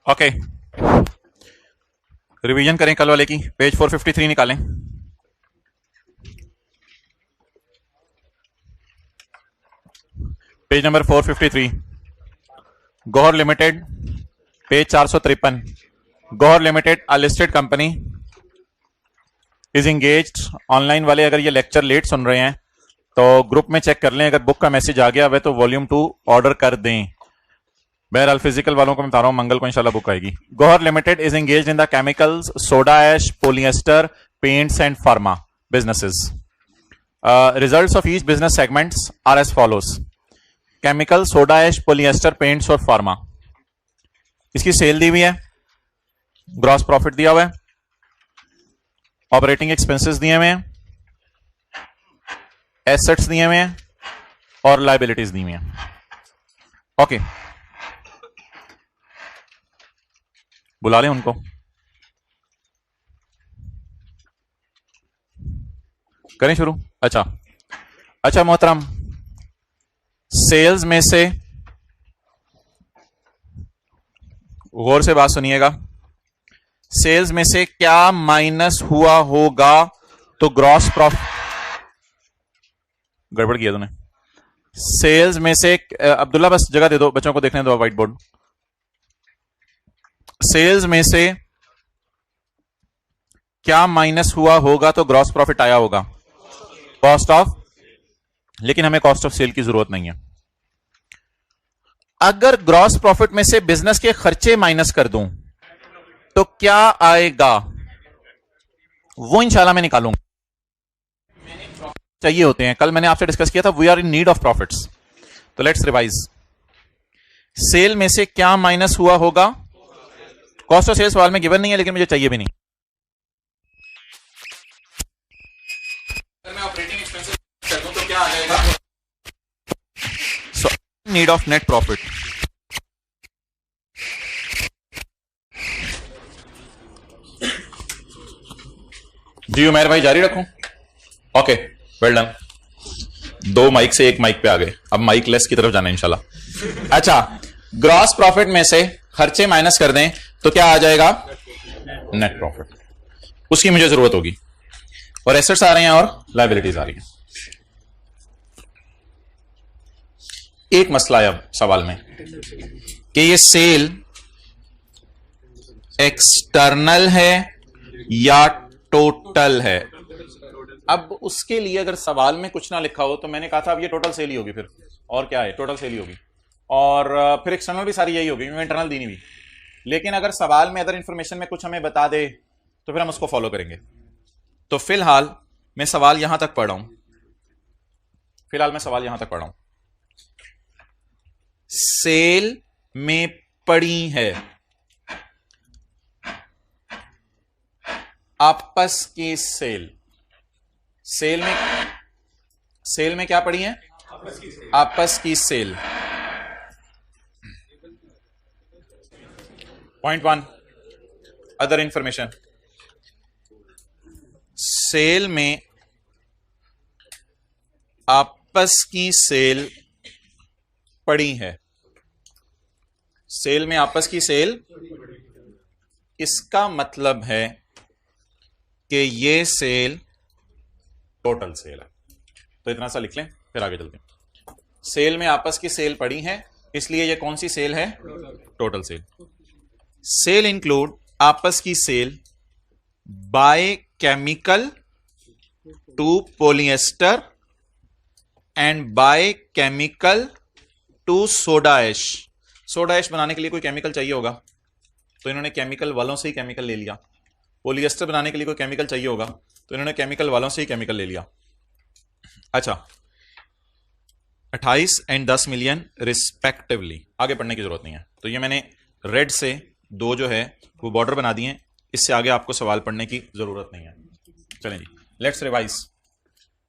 Okay, revision करें कल वाले की। पेज 453 निकालें। Page number 453, Gauhar Limited, page 453। Gauhar Limited a listed company is engaged. Online वाले अगर ये लेक्चर लेट सुन रहे हैं तो ग्रुप में चेक कर लें, अगर बुक का मैसेज आ गया हुआ तो वॉल्यूम 2 ऑर्डर कर दें। बहरहाल फिजिकल वालों को मैं बता रहा हूं, मंगल को इंशाल्लाह बुक आएगी। Gauhar Limited is engaged in the chemicals, soda ash, polyester, paints and pharma businesses. Results of each business segments are as follows. Chemical, soda ash, polyester, paints और फार्मा। इसकी सेल दी हुई है, ग्रॉस प्रॉफिट दिया हुआ है, operating expenses दिए हुए हैं, एसेट्स दिए हुए हैं और लायबिलिटीज दी हुई हैं। ओके, बुला लें उनको, करें शुरू। अच्छा मोहतरम, सेल्स में से गौर से बात सुनिएगा, सेल्स में से क्या माइनस हुआ होगा तो ग्रॉस प्रॉफिट। गड़बड़ किया तूने। सेल्स में से अब्दुल्ला बस जगह दे दो, बच्चों को देखने दो व्हाइट बोर्ड। सेल्स में से क्या माइनस हुआ होगा तो ग्रॉस प्रॉफिट आया होगा? कॉस्ट ऑफ, लेकिन हमें कॉस्ट ऑफ सेल की जरूरत नहीं है। अगर ग्रॉस प्रॉफिट में से बिजनेस के खर्चे माइनस कर दूं तो क्या आएगा? वो इंशाल्लाह मैं निकालूंगा। चाहिए होते हैं, कल मैंने आपसे डिस्कस किया था, we are in need of profits. तो लेट्स रिवाइज। सेल में से क्या माइनस हुआ होगा? कॉस्ट ऑफ सेल सवाल में गिवन नहीं है, लेकिन मुझे चाहिए भी नहीं। अगर मैं ऑपरेटिंग एक्सपेंसेस कर दूं तो क्या आ जाएगा? So need of net profit. जी उमेर भाई जारी रखूं? Okay, well done. 2 माइक से 1 माइक पे आ गए, अब माइक लेस की तरफ जाना है इंशाल्लाह। अच्छा, ग्रॉस प्रॉफिट में से खर्चे माइनस कर दें तो क्या आ जाएगा? Net profit. उसकी मुझे जरूरत होगी, और एसेट्स आ रहे हैं और लायबिलिटीज आ रही हैं। एक मसला है अब सवाल में कि ये सेल एक्सटर्नल है या टोटल है। अब उसके लिए अगर सवाल में कुछ ना लिखा हो तो मैंने कहा था अब ये टोटल सेल ही होगी, फिर और क्या है, टोटल सेल ही होगी, और फिर एक्सटर्नल भी सारी यही होगी, इंटरनल दी नहीं हुई। लेकिन अगर सवाल में अदर इंफॉर्मेशन में कुछ हमें बता दे तो फिर हम उसको फॉलो करेंगे। तो फिलहाल मैं सवाल यहां तक पढ़ रहा हूं, सेल में पड़ी है आपस की सेल। सेल में क्या पड़ी है? आपस की sale. Point 1, other information. Sale में आपस की सेल पड़ी है। सेल में आपस की सेल, इसका मतलब है कि ये सेल टोटल सेल है। तो इतना सा लिख लें, फिर आगे चलते हैं। सेल में आपस की सेल पड़ी है, इसलिए ये कौन सी सेल है? Total sale. सेल इंक्लूड आपस की sale by chemical to polyester and by chemical to soda ash. Soda ash बनाने के लिए कोई केमिकल चाहिए होगा, तो इन्होंने केमिकल वालों से ही केमिकल ले लिया। पॉलिएस्टर बनाने के लिए कोई केमिकल चाहिए होगा, तो इन्होंने केमिकल वालों से ही केमिकल ले लिया। अच्छा, 28 एंड 10 मिलियन रिस्पेक्टिवली। आगे पढ़ने की जरूरत नहीं है, तो ये मैंने रेड से 2 जो है वो बॉर्डर बना दिए, इससे आगे आपको सवाल पढ़ने की जरूरत नहीं है। चलें जी, लेट्स रिवाइज।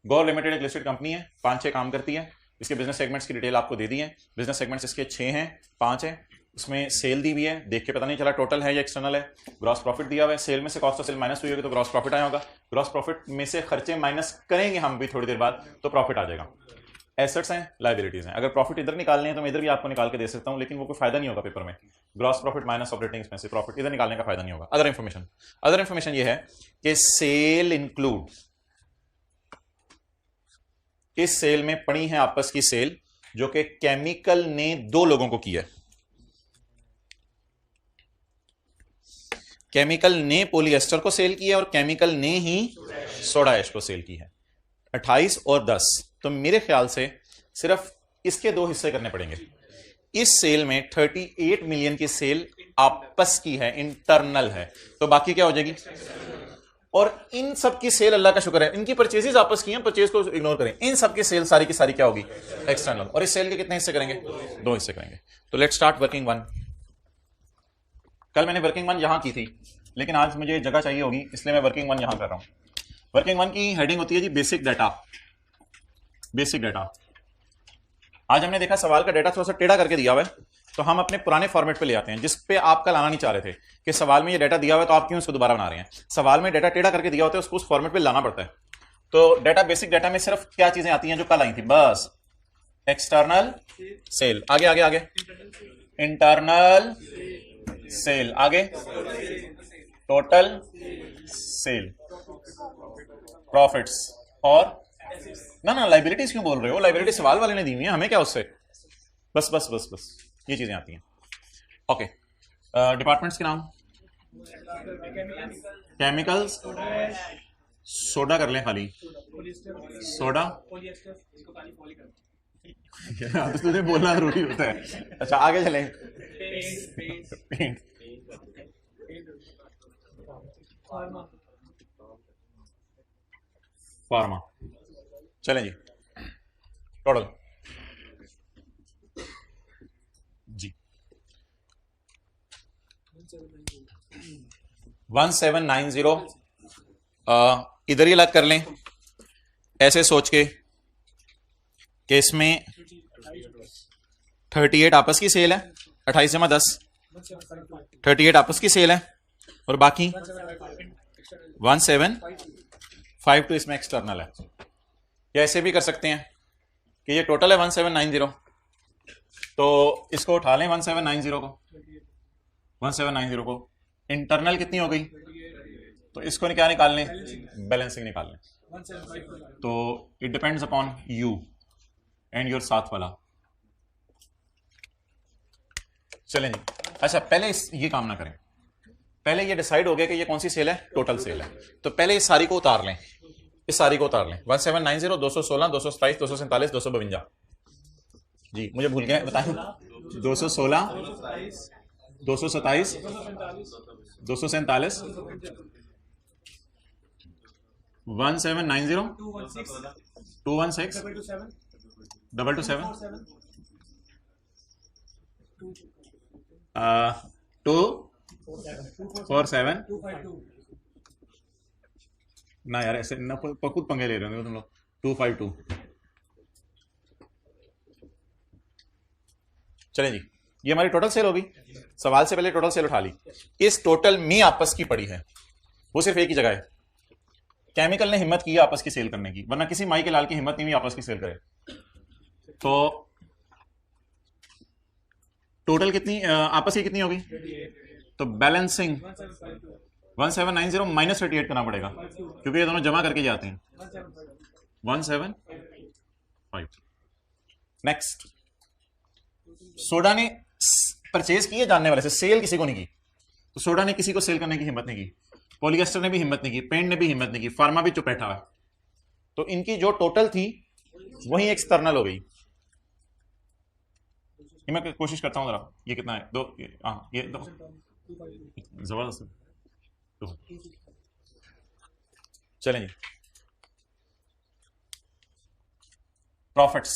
गौहर लिमिटेड एक लिस्टेड कंपनी है, 5-6 काम करती है। इसके बिजनेस सेगमेंट्स की डिटेल आपको दे दी है। बिजनेस सेगमेंट्स इसके 6 हैं, 5 हैं। उसमें सेल दी हुई है, देख के पता नहीं चला टोटल है या एक्सटर्नल है। ग्रॉस प्रॉफिट दिया हुआ है, सेल में से कॉस्ट ऑफ सेल माइनस हुई होगी तो ग्रॉस प्रॉफिट आया होगा। ग्रॉस प्रॉफिट में से खर्चे माइनस करेंगे हम भी थोड़ी देर बाद, तो प्रॉफिट आ जाएगा। एसेट्स हैं, लाइबिलिटीज हैं। अगर प्रॉफिट इधर निकालने हैं तो मैं इधर भी आपको निकाल के दे सकता हूं, लेकिन वो कोई फायदा नहीं होगा पेपर में। Gross profit minus operating expensive profit, इधर निकालने का फायदा नहीं होगा। अदर इंफॉर्मेशन ये है कि सेल इंक्लूड, इस सेल में पड़ी है आपस की सेल जो कि केमिकल ने 2 लोगों को की है। केमिकल ने पॉलीएस्टर को सेल किया और केमिकल ने ही सोडा ऐश को सेल की है। 28 और 10, तो मेरे ख्याल से सिर्फ इसके 2 हिस्से करने पड़ेंगे। इस सेल में 38 मिलियन की सेल आपस की है, इंटरनल है, तो बाकी क्या हो जाएगी। और इन सब की सेल, अल्लाह का शुक्र है, इनकी परचेजेस आपस की हैं, परचेज को इग्नोर करें, इन सब की सेल सारी की सारी क्या होगी, एक्सटर्नल। और इस सेल के कितने हिस्से करेंगे, 2 हिस्से करेंगे। तो लेट्स स्टार्ट वर्किंग 1। कल मैंने वर्किंग 1 यहां की थी, लेकिन आज मुझे जगह चाहिए होगी, इसलिए मैं वर्किंग 1 यहां कर रहा हूं। वर्किंग 1 की हेडिंग होती है जी बेसिक डाटा। बेसिक डाटा, आज हमने देखा सवाल का डाटा थोड़ा सा टेढ़ा करके दिया हुआ है, तो हम अपने पुराने फॉर्मेट पे ले आते हैं, जिस पे आप कल आना नहीं चाह रहे थे कि सवाल में ये डाटा दिया हुआ है तो आप क्यों इसको दोबारा बना रहे हैं। सवाल में डाटा टेढ़ा करके दिया होता है, उसको उस फॉर्मेट पे लाना पड़ता है। तो डाटा, बेसिक डाटा में सिर्फ क्या चीजें आती हैं जो कल आई थी, बस एक्सटर्नल सेल, आगे आगे आगे इंटरनल सेल, आगे टोटल सेल, प्रॉफिट्स, और ना लाइबिलिटीज क्यों बोल रहे हो, लाइबिलिटी सवाल वाले ने दी हुई है, हमें क्या उससे, बस बस बस बस ये चीजें आती हैं। ओके, डिपार्टमेंट्स के नाम, केमिकल्स, सोडा कर लें खाली, सोडा तो तुझे बोलना जरूरी होता है। अच्छा आगे चलें, पेंट, फार्मा, चलें जी, टोटल जी 1790। इधर ही अलग कर लें ऐसे सोच के कि इसमें 38 आपस की सेल है, 28 जमा 10, 38 आपस की सेल है, और बाकी 1752 इसमें एक्सटर्नल है। या ऐसे भी कर सकते हैं कि ये टोटल है 1790, तो इसको उठा लें 1790 को, 1790 को इंटरनल कितनी हो गई, तो इसको क्या निकाल लें, बैलेंसिंग निकाल लें। तो it depends upon you and your साथ वाला। चलें जी, अच्छा पहले ये काम ना करें, पहले ये डिसाइड हो गया कि ये कौन सी सेल है, टोटल सेल है, तो पहले इस सारी को उतार लें, इस सारी को उतार लें। 1790, 216, 227, 247, 252 जी, मुझे भूल गया बताएं, 216, 227, 247, 1790, 216, 227, 247 ना यार, ऐसे ना खुद पंगे ले रहे हो तुम लोग। 252, चलें जी, ये हमारी टोटल सेल होगी। सवाल से पहले टोटल सेल उठा ली, इस टोटल में आपस की पड़ी है, वो सिर्फ एक ही जगह है। केमिकल ने हिम्मत की आपस की सेल करने की, वरना किसी माई के लाल की हिम्मत नहीं हुई आपस की सेल करे। तो टोटल कितनी आपस की कितनी होगी, तो बैलेंसिंग 1790 माइनस 38 करना पड़ेगा, क्योंकि ये दोनों जमा करके जाते हैं। 175। नेक्स्ट, सोडा ने परचेज की है जानने वाले से, सेल किसी को नहीं की, तो सोडा ने किसी को सेल करने की हिम्मत नहीं की, पॉलीएस्टर ने भी हिम्मत नहीं की, पेंट ने भी हिम्मत नहीं की, फार्मा भी चुप बैठा है। तो इनकी जो टोटल थी वही एक्सटर्नल हो गई। मैं कोशिश करता हूं जरा, ये कितना है, दो, ये दो, जबरदस्त। चलें जी, प्रॉफिट्स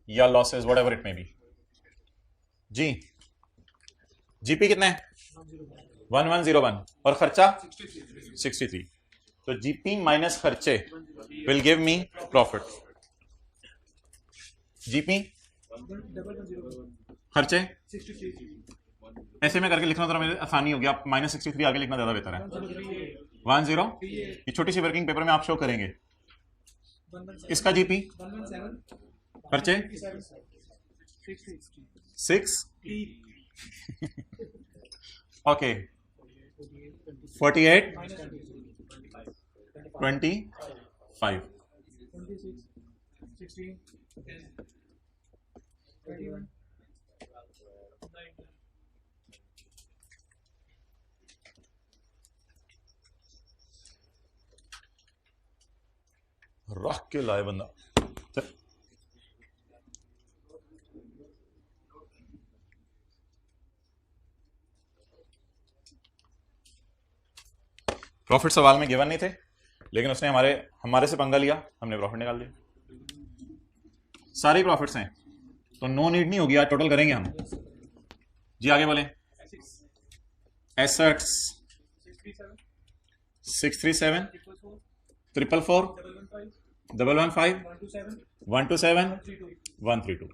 या losses whatever it may be जी। जीपी कितना है, 1101, और खर्चा 63। तो जीपी माइनस खर्चे will give me profit. GP खर्चे ऐसे में करके लिखना थोड़ा मेरे आसानी होगी, आप -63 आगे लिखना ज्यादा बेहतर है। 10, ये छोटी सी वर्किंग पेपर में आप शो करेंगे, इसका जीपी खर्चे 6 ओके 48 25 रख के लाए बंदा। प्रॉफिट सवाल में गिवन नहीं थे, लेकिन उसने हमारे से पंगा लिया, हमने प्रॉफिट निकाल दिया। सारे प्रॉफिट्स हैं तो नो नीड नहीं होगी, आज टोटल करेंगे हम जी। आगे बोले एसेट्स 637 444 115 127 132।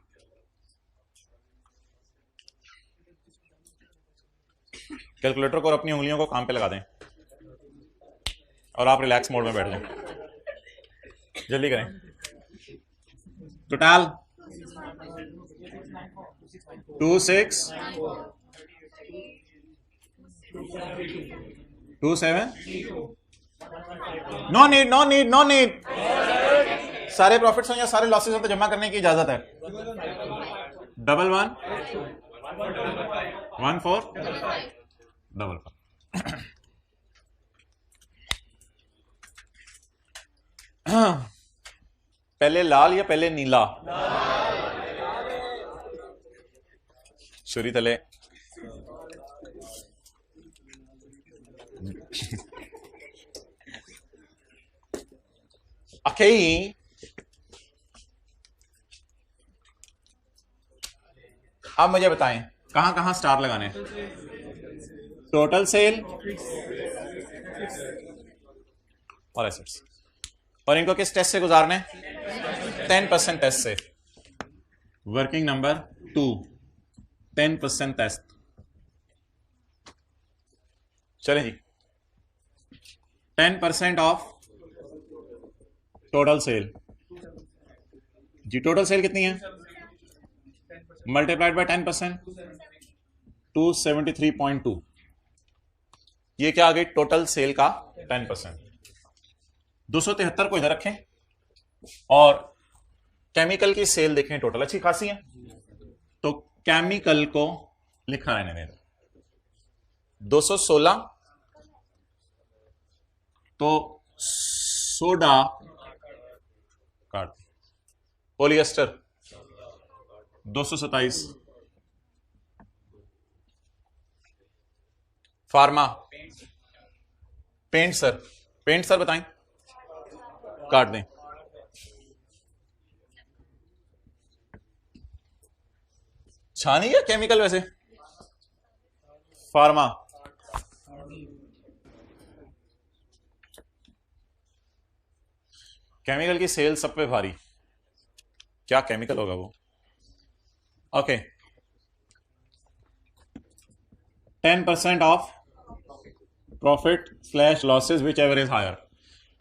कैलकुलेटर को और अपनी उंगलियों को काम पे लगा दें और आप रिलैक्स मोड में बैठ जाएं। जल्दी करें। Total 26 27 no need no need no need. सारे प्रॉफिट्स हो या सारे लॉसेस हो तो जमा करने की इजाजत है। 11 14 पहले लाल या पहले नीला? छुरी तले Okay. अब मुझे बताएं कहां कहां स्टार लगाने? टोटल सेल और एसेट्स, और इनको किस टेस्ट से गुजारने? 10% टेस्ट से। Working number 2 10% test. चलें जी। 10% ऑफ टोटल सेल जी। टोटल सेल कितनी है? Multiplied by 10% 273.2। ये क्या आ गई? टोटल सेल का 10%। 273 को इधर रखें और केमिकल की सेल देखें, टोटल अच्छी खासी है, तो केमिकल को लिखा रहने दें 216। तो सोडा काट, पॉलिएस्टर 227, फार्मा, पेंट सर बताएं, काट दें। छानी है केमिकल वैसे? फार्मा केमिकल की सेल सब पे भारी, क्या केमिकल होगा वो? Okay 10% of profit slash losses whichever is higher.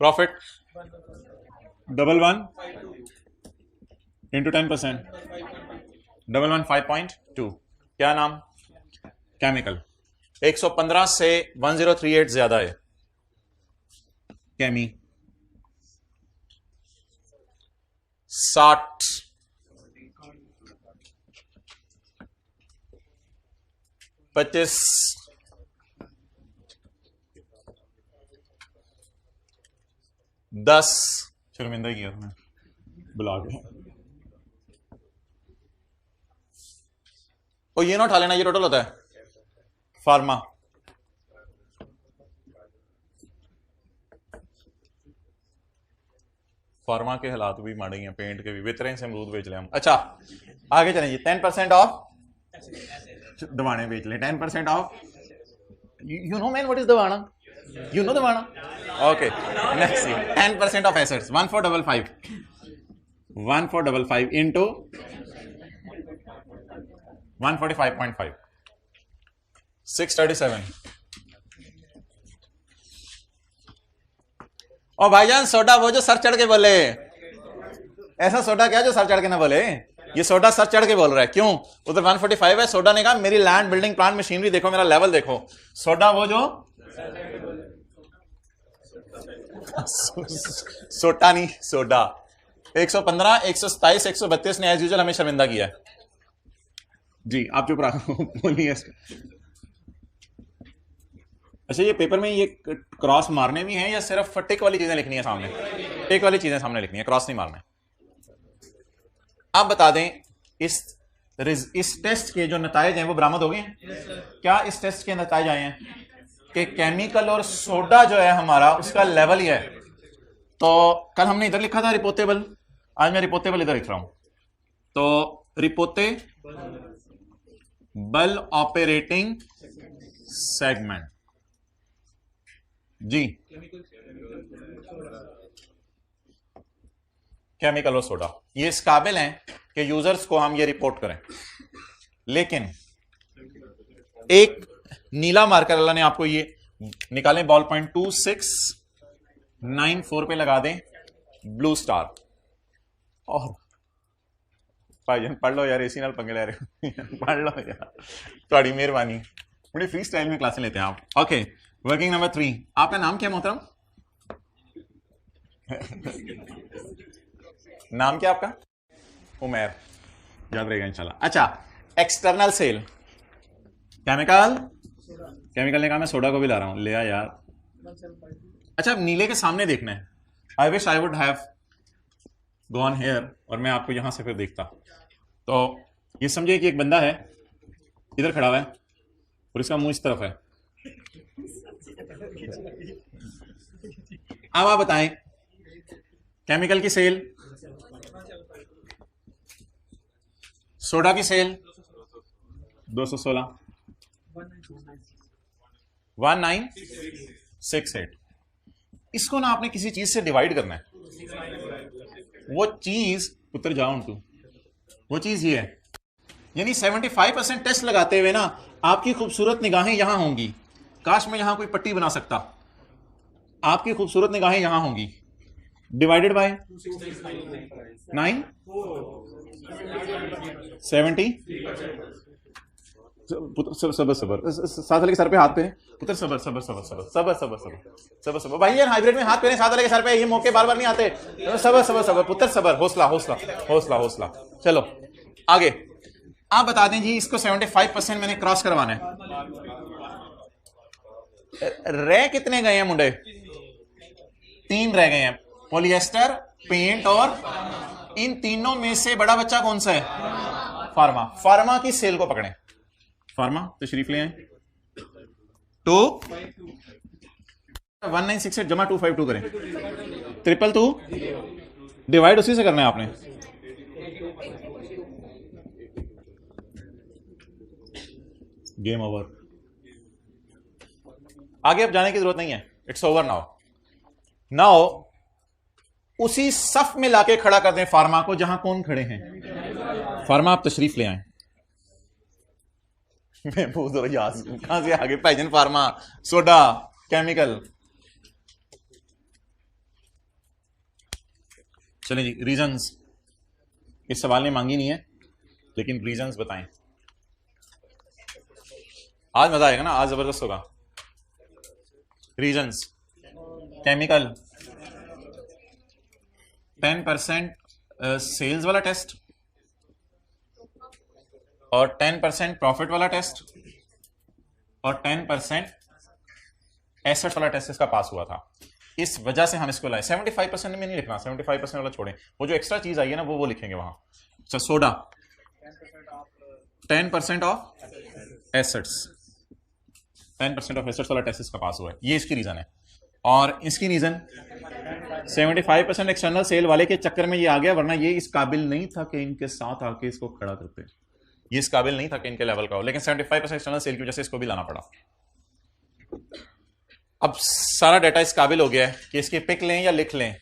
Profit 11 into 10% 11 5.2। क्या नाम? केमिकल। 115 से 1038 ज्यादा है केमी। 60 25 10 शर्मिंदा किया मैं बुला के। और ये ना उठा लेना, ये टोटल होता है फार्मा। फार्मा के हालात भी माड़े हैं, पेंट के भी वितरण से अमरूद बेच ले हम। अच्छा आगे चलें जी। 10% ऑफ दवाने बेच ले। 10% of you know man what is दवाना? यू नो दवाना? Okay next 10% of assets 1455 into 145.5 637। और भाईजान सोडा वो जो सर चढ़ के बोले ऐसा सोडा क्या जो सर चढ़ के ना बोले, ये सोडा सर चढ़ के बोल रहा है। क्यों? उधर 145 है, सोडा ने कहा मेरी लैंड बिल्डिंग प्लांट मशीनरी देखो, मेरा लेवल देखो। सोडा वो जो सोटा नहीं, सोडा। 115, 127, 132 ने एज यूजुअल हमें शर्मिंदा किया है जी। आप चुप रहो, बोलिए। अच्छा, ये पेपर में ये क्रॉस मारने भी हैं या सिर्फ टिक वाली चीजें लिखनी है सामने? टिक वाली चीजें सामने लिखनी है, क्रॉस नहीं मारना है। आप बता दें इस टेस्ट के जो नतायज हैं वो बरामद हो गए हैं? क्या इस टेस्ट के नतायज आए हैं कि केमिकल और सोडा जो है हमारा उसका लेवल ही है। तो कल हमने इधर लिखा था रिपोर्टेबल, आज मैं रिपोर्टेबल इधर लिख रहा हूं। तो रिपोर्टेबल ऑपरेटिंग सेगमेंट जी, केमिकल और सोडा ये इस काबिल हैं कि यूजर्स को हम ये रिपोर्ट करें। लेकिन एक नीला मार्कर अल्लाह ने आपको ये निकालें, बॉल पॉइंट 2694 पे लगा दें ब्लू स्टार। और भाईजान पढ़ लो यार, एसी नाल पंगे ले रहे हो पढ़ लो यार, थोड़ी मेहरबानी। बड़ी फ्री स्टाइल में क्लासें लेते हैं आप। Okay, working number 3। आपका नाम क्या मोहतरम? नाम क्या आपका? उमैर, याद रहेगा इंशाल्लाह। अच्छा, एक्सटर्नल सेल केमिकल ने कहा मैं सोडा को भी ला रहा हूं, ले आ यार। अच्छा, नीले के सामने देखना है। I wish I would have gone here, और मैं आपको यहां से फिर देखता। तो ये समझिए कि एक बंदा है इधर खड़ा हुआ है और इसका मुंह इस तरफ है। अब आप बताएं केमिकल की सेल, सोडा की सेल 216, 1968। इसको ना आपने किसी चीज से डिवाइड करना है। वो चीज उतर जाओ तू, वो चीज ये है, यानी 75% टेस्ट लगाते हुए ना आपकी खूबसूरत निगाहें यहां होंगी। काश मैं यहां कोई पट्टी बना सकता। आपकी खूबसूरत निगाहें यहां होंगी, डिवाइडेड बाय 9 70। सबर साथ वाले के सर पे हाथ पे पुत्र, सबर सबर सबर सबर सबर सबर सबर सबर भाई यार, हाइब्रिड में हाथ पे साथ वाले के सर पे, ये मौके बार बार नहीं आते। सबर सबर सबर पुत्र, सबर, हौसला हौसला हौसला हौसला। चलो आगे, आप बता दें जी इसको 75% मैंने क्रॉस करवाना है। रह कितने गए हैं मुंडे? 3 रह गए हैं, पॉलिएस्टर, पेंट और इन तीनों में से बड़ा बच्चा कौन सा है? फार्मा। फार्मा की सेल को पकड़ें। फार्मा तशरीफ ले आए। 1968 जमा 252 करें, 222 डिवाइड उसी से करना है आपने। गेम ओवर, आगे अब जाने की जरूरत नहीं है, इट्स ओवर नाउ। नाउ उसी सफ में लाके खड़ा कर दें फार्मा को जहां कौन खड़े हैं। फार्मा आप तशरीफ ले आए। मैं पूछ रहा यार कहां से आगे भाईजान? Pharma, soda, chemical. चलें जी, रीजंस इस सवाल ने मांगी नहीं है, लेकिन रीजंस बताएं। आज मजा आएगा ना, आज जबरदस्त होगा। रीजंस, केमिकल 10% सेल्स वाला टेस्ट और 10% प्रॉफिट वाला टेस्ट और 10% एसेट वाला टेस्ट इसका पास हुआ था। इस वजह से हम इसको लाए। 75% में नहीं लिखना, 75% वाला छोड़ें, वो जो एक्स्ट्रा चीज आई है ना वो लिखेंगे वहां। अच्छा, soda 10% of assets, 10% of assets वाला टेस्ट इसका पास हुआ है, ये इसकी रीजन है। और इसकी रीजन 75% एक्सटर्नल सेल वाले के चक्कर में ये आ गया, वरना ये इस काबिल नहीं था कि इनके साथ आके इसको खड़ा करते, ये इस काबिल नहीं था कि इनके लेवल का हो, लेकिन 75% एक्सटर्नल सेल की वजह से इसको भी लाना पड़ा। अब सारा डाटा इस काबिल हो गया है कि इसकी पिक लें या लिख लें।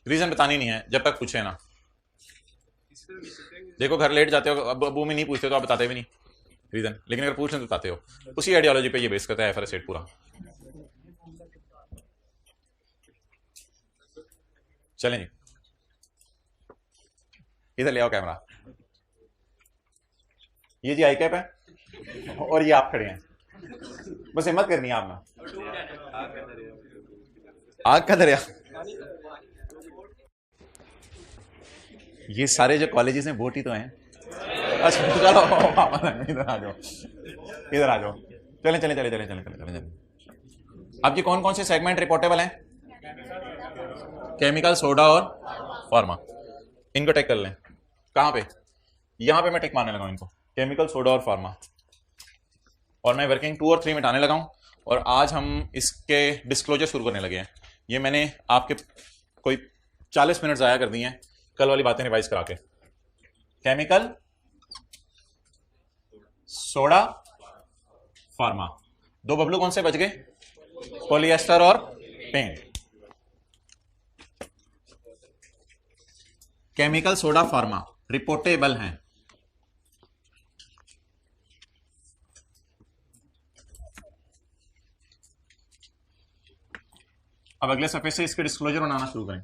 रीजन बतानी नहीं है जब तक पूछे ना। देखो घर लेट जाते हो, अब अबू में नहीं पूछते तो आप बताते भी नहीं। रीजन, लेकिन अगर पूछ लें तो बताते हो। उसी आइडियोलॉजी पे ये बेस करता है IFRS 8 पूरा। चलें जी, इधर ले आओ कैमरा। ये जी आई कैप है और ये आप खड़े हैं, बस हिम्मत करनी है आपने। आग का दरिया, ये सारे जो कॉलेजेस हैं वोट ही तो हैं। अच्छा चलो इधर आ जाओ, इधर आ जाओ। चलें चलें चलें चलें चलें चलें चलें चलें। अब ये कौन कौन से सेगमेंट रिपोर्टेबल हैं? केमिकल, सोडा और फार्मा। इनको टेक कर लें। कहां पे? यहां पे मैं टेक मारने लगा हूं इनको, केमिकल, सोडा और फार्मा। और मैं वर्किंग 2 और 3 मिटाने लगा हूं। और आज हम इसके डिस्क्लोजर शुरू करने लगे हैं। ये मैंने आपके कोई 40 मिनट ज़ाया कर दिए हैं कल वाली बातें रिवाइज करा के। Chemical, soda, pharma. 2 बबलू कौन से बच गए? पॉलिएस्टर और paint. Chemical, soda, pharma reportable हैं। अब अगले सफे से इसके डिस्क्लोजर बनाना शुरू करें।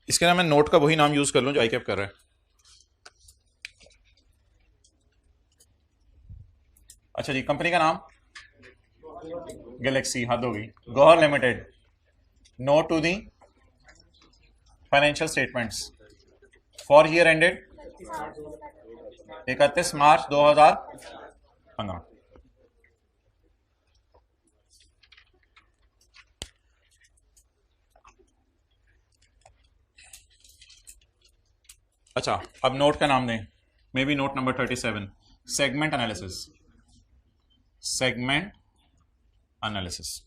इसके नाम मैं नोट का वही नाम यूज कर लूं जो आईकैप कर रहा है। अच्छा जी, कंपनी का नाम गैलेक्सी, हद होगी। Gauhar Limited. Note to the financial statements for year ended 31 March 2015। अच्छा, अब नोट का नाम दें, may be note number 37, segment analysis. Segment analysis.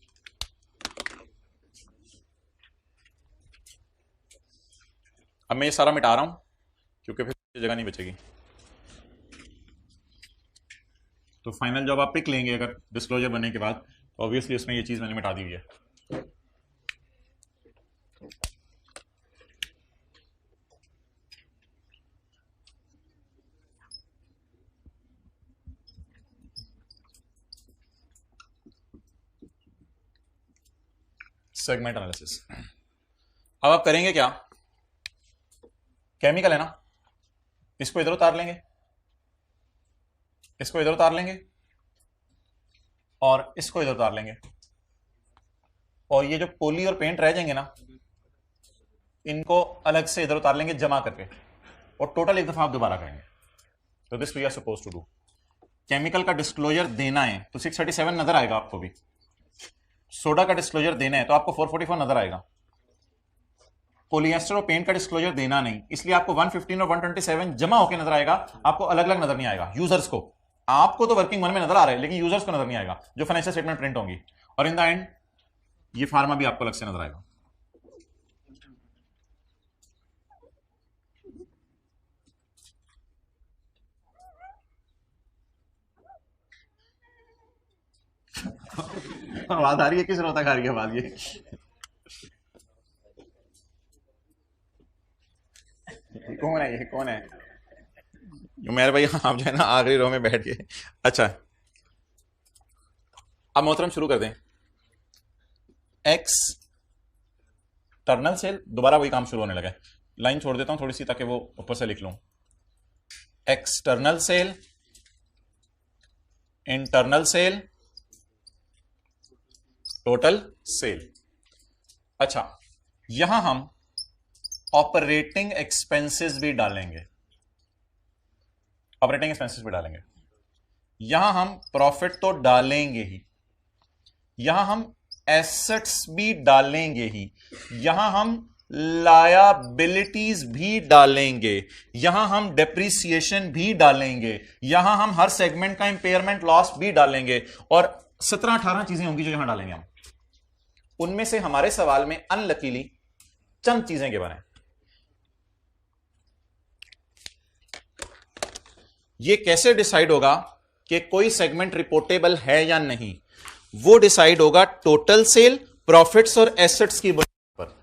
अब मैं ये सारा मिटा रहा हूं क्योंकि फिर जगह नहीं बचेगी। तो फाइनल जॉब आप पिक लेंगे अगर डिस्क्लोजर बनने के बाद, ऑब्वियसली उसमें ये चीज मैंने मिटा दी हुई है। Segment analysis. अब आप करेंगे क्या? केमिकल है ना, इसको इधर उतार लेंगे, इसको इधर उतार लेंगे और इसको इधर उतार लेंगे। और ये जो पोली और पेंट रह जाएंगे ना, इनको अलग से इधर उतार लेंगे जमा करके, और टोटल एक दफा आप दोबारा करेंगे। तो this we are suppose to do. Chemical का डिस्क्लोजर देना है तो 637 नजर आएगा आपको भी। सोडा का डिस्क्लोजर देना है तो आपको 444 नजर आएगा। पॉलिएस्टर और पेंट का डिस्क्लोजर देना नहीं, इसलिए आपको 115 और 127 जमा होकर नजर आएगा, आपको अलग अलग नजर नहीं आएगा। यूजर्स को, आपको तो वर्किंग वन में नजर आ रहा है लेकिन यूजर्स को नजर नहीं आएगा जो फाइनेंशियल स्टेटमेंट प्रिंट होंगी। और इन द एंड ये फार्मा भी आपको अलग से नजर आएगा। आवाज आ रही है? किस रोता खा रही है आवाज? ये कौन है? ये कौन है? मेरे भाई आप जो है ना आखिरी रो में बैठ गए। अच्छा, अब मोहतरम शुरू कर दें। एक्स टर्नल सेल, दोबारा वही काम शुरू होने लगा है। लाइन छोड़ देता हूं थोड़ी सी ताकि वो ऊपर से लिख लूं। External sale, internal sale, total sale. अच्छा, यहां हम ऑपरेटिंग एक्सपेंसेस भी डालेंगे, ऑपरेटिंग एक्सपेंसेस भी डालेंगे। यहां हम प्रॉफिट तो डालेंगे ही, यहां हम एसेट्स भी डालेंगे ही, यहां हम लायबिलिटीज भी डालेंगे, यहां हम डेप्रिसिएशन भी डालेंगे, यहां हम हर सेगमेंट का इंपेयरमेंट लॉस भी डालेंगे, और 17-18 चीजें होंगी जो यहां डालेंगे हम। उनमें से हमारे सवाल में अनलकीली चंद चीजें गिवन हैं। ये कैसे डिसाइड होगा कि कोई सेगमेंट रिपोर्टेबल है या नहीं? वो डिसाइड होगा टोटल सेल, प्रॉफिट्स और एसेट्स की बुनियाद पर।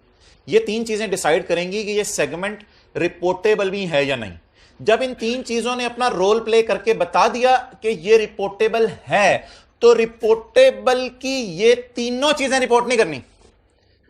ये तीन चीजें डिसाइड करेंगी कि ये सेगमेंट रिपोर्टेबल भी है या नहीं। जब इन तीन चीजों ने अपना रोल प्ले करके बता दिया कि ये रिपोर्टेबल है, तो रिपोर्टेबल की ये तीनों चीजें रिपोर्ट नहीं करनी,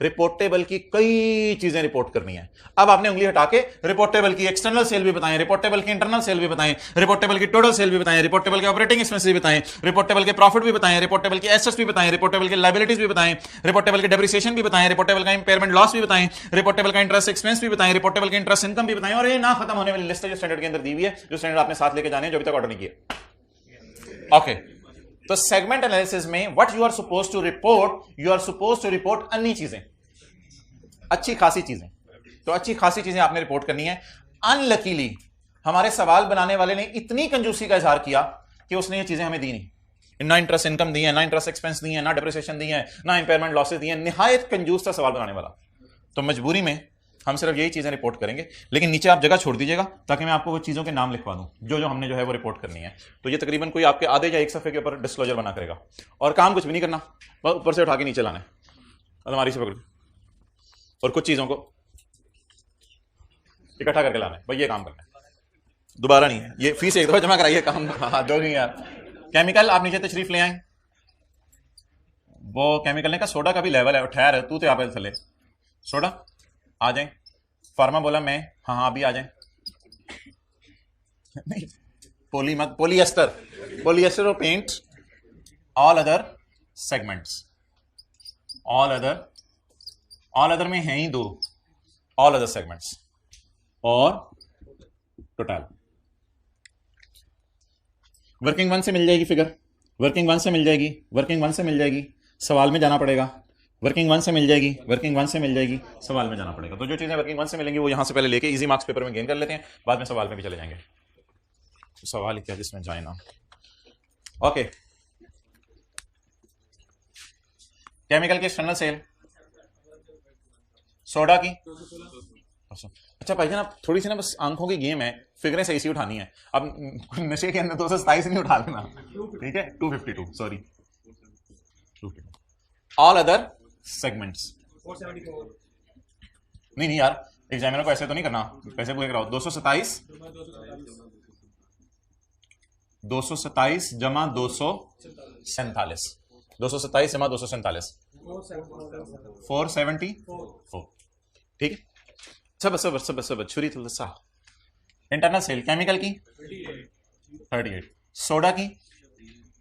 रिपोर्टेबल की कई चीजें रिपोर्ट करनी है। अब आपने उंगली हटा के रिपोर्टेबल की एक्सटर्नल सेल भी बताएं, रिपोर्टेबल की इंटरनल सेल भी बताएं, रिपोर्टेबल की टोटल सेल भी बताएं, रिपोर्टेबल के ऑपरेटिंग एक्सपेंसेस भी बताएं, रिपोर्टेबल के प्रॉफिट भी बताएं, रिपोर्टेबल की एसेट्स भी बताएं, रिपोर्टेबल की लायबिलिटीज भी बताएं, रिपोर्टेबल की डेप्रिसिएशन भी बताएं, रिपोर्टेबल का इंपेयरमेंट लॉस भी बताएं, रिपोर्टेबल का इंटरेस्ट एक्सपेंस भी बताएं, रिपोर्टेबल की इंटरेस्ट इनकम भी बताएं। और ये ना खत्म होने वाली लिस्ट है जो स्टैंडर्ड के अंदर दी हुई है, जो स्टैंडर्ड आपने साथ लेके जाने जो अभी तक ऑर्डर नहीं किया। ओके, तो सेगमेंट एनालिसिस में what you are suppose to report, you are suppose to report अन्य चीजें, अच्छी खासी चीजें। तो अच्छी खासी चीजें आपने रिपोर्ट करनी है। अनलकीली हमारे सवाल बनाने वाले ने इतनी कंजूसी का इजहार किया कि उसने ये चीजें हमें दी नहीं। ना इंटरेस्ट इनकम दी है, ना इंटरेस्ट एक्सपेंस दी है, ना डेप्रिसिएशन दी है, ना इंपेयरमेंट लॉसेस दी है। निहायत कंजूस था सवाल बनाने वाला। तो मजबूरी में हम सिर्फ यही चीजें रिपोर्ट करेंगे, लेकिन नीचे आप जगह छोड़ दीजिएगा ताकि मैं आपको वो चीजों के नाम लिखवा दूं जो जो हमने जो है वो रिपोर्ट करनी है। तो ये तकरीबन कोई आपके आधे या एक सफे के ऊपर डिस्क्लोजर बना करेगा, और काम कुछ भी नहीं करना, बस ऊपर से उठा के नीचे लाना है, अलमारी से पकड़ और कुछ चीजों को इकट्ठा करके लाना है। भाई ये काम करना है, दोबारा नहीं है। ये फीस एक दफा जमा कराइए, काम हाँ दो ही यार। केमिकल आप नीचे तशरीफ ले आए। वो केमिकल ने कहा सोडा का भी लेवल है, ठहर तू तो यहाँ पे थले सोडा आ जाए। फार्मा बोला मैं, हाँ हाँ अभी आ जाए। नहीं पोली मत, पोलिएस्टर, पोलिएस्टर और paint, all other segments, all other में है ही दो, ऑल अदर सेगमेंट्स और टोटल। वर्किंग वन से मिल जाएगी फिगर, वर्किंग वन से मिल जाएगी, वर्किंग वन से मिल जाएगी, सवाल में जाना पड़ेगा। वर्किंग वन से मिल जाएगी, वर्किंग वन से मिल जाएगी, सवाल में जाना पड़ेगा। तो जो चीजें वर्किंग वन से मिलेंगी वो यहां से पहले लेके इजी मार्क्स पेपर में गेन कर लेते हैं, बाद में सवाल में भी चले जाएंगे। तो सवाल क्या जिसमें जाए ना। ओके, केमिकल की एक्सटर्नल सेल, सोडा की, अच्छा भाई ना थोड़ी सी ना बस आंखों की गेम है, फिगरें सही सी उठानी है। अब नशे के अंदर 227 नहीं उठा लेना, ठीक है 252 सॉरी, ऑल अदर सेगमेंट्स। नहीं नहीं यार, एग्जामिनर को ऐसे तो नहीं करना, पैसे पूरे कराओ। 227 जमा 247, 227 जमा 247 474, ठीक है। सब सब सब सब छुरी सा। इंटरनल सेल केमिकल की 38, सोडा की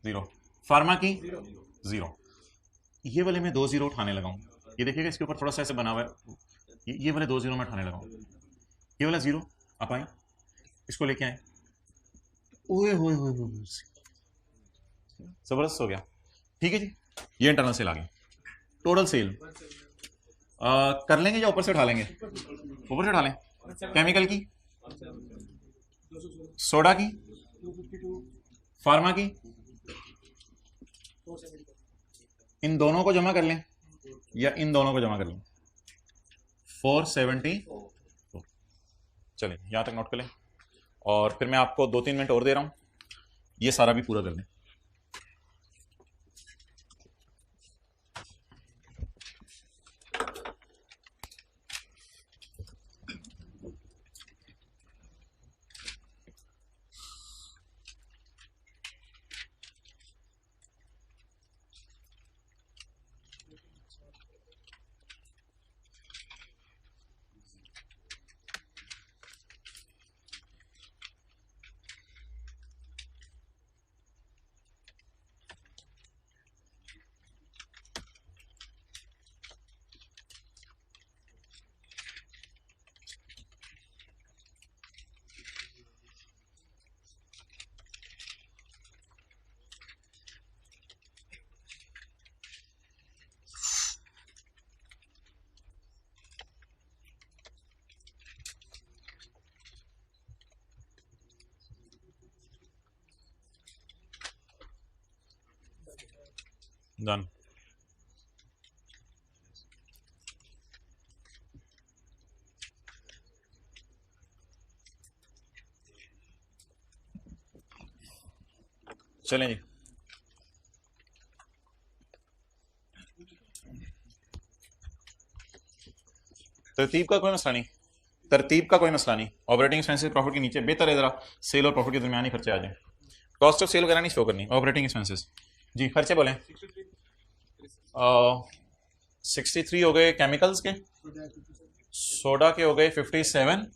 0, फार्मा की 0। ये वाले में 2 0 उठाने लगा हूं, ये देखिएगा इसके ऊपर थोड़ा सा ऐसे बना हुआ है, ये वाले 2 0 में उठाने लगा हूं। ये वाला 0 आप आए, इसको लेके आए, ओए होए होए होए, जबरदस्त हो गया, ठीक है जी। ये इंटरनल सेल आ गई। टोटल सेल कर लेंगे या ऊपर से उठा लेंगे? ऊपर से उठा लें। केमिकल की, सोडा की, फार्मा की, इन दोनों को जमा कर लें या इन दोनों को जमा कर लें? 470। चलिए यहां तक नोट कर लें, और फिर मैं आपको 2-3 मिनट और दे रहा हूं, ये सारा भी पूरा कर लें। डन। चलें जी, तरतीब का कोई मसला नहीं, तरतीब का कोई मसला नहीं। ऑपरेटिंग एक्सपेंसेस प्रॉफिट के नीचे बेहतर है जरा सेल और प्रॉफिट के दरमियान ही खर्चे आ जाए। कॉस्ट ऑफ सेल वगैरह नहीं शो करनी, ऑपरेटिंग एक्सपेंसेस। जी खर्चे बोलें। 63 हो गए केमिकल्स के, सोडा के हो गए 57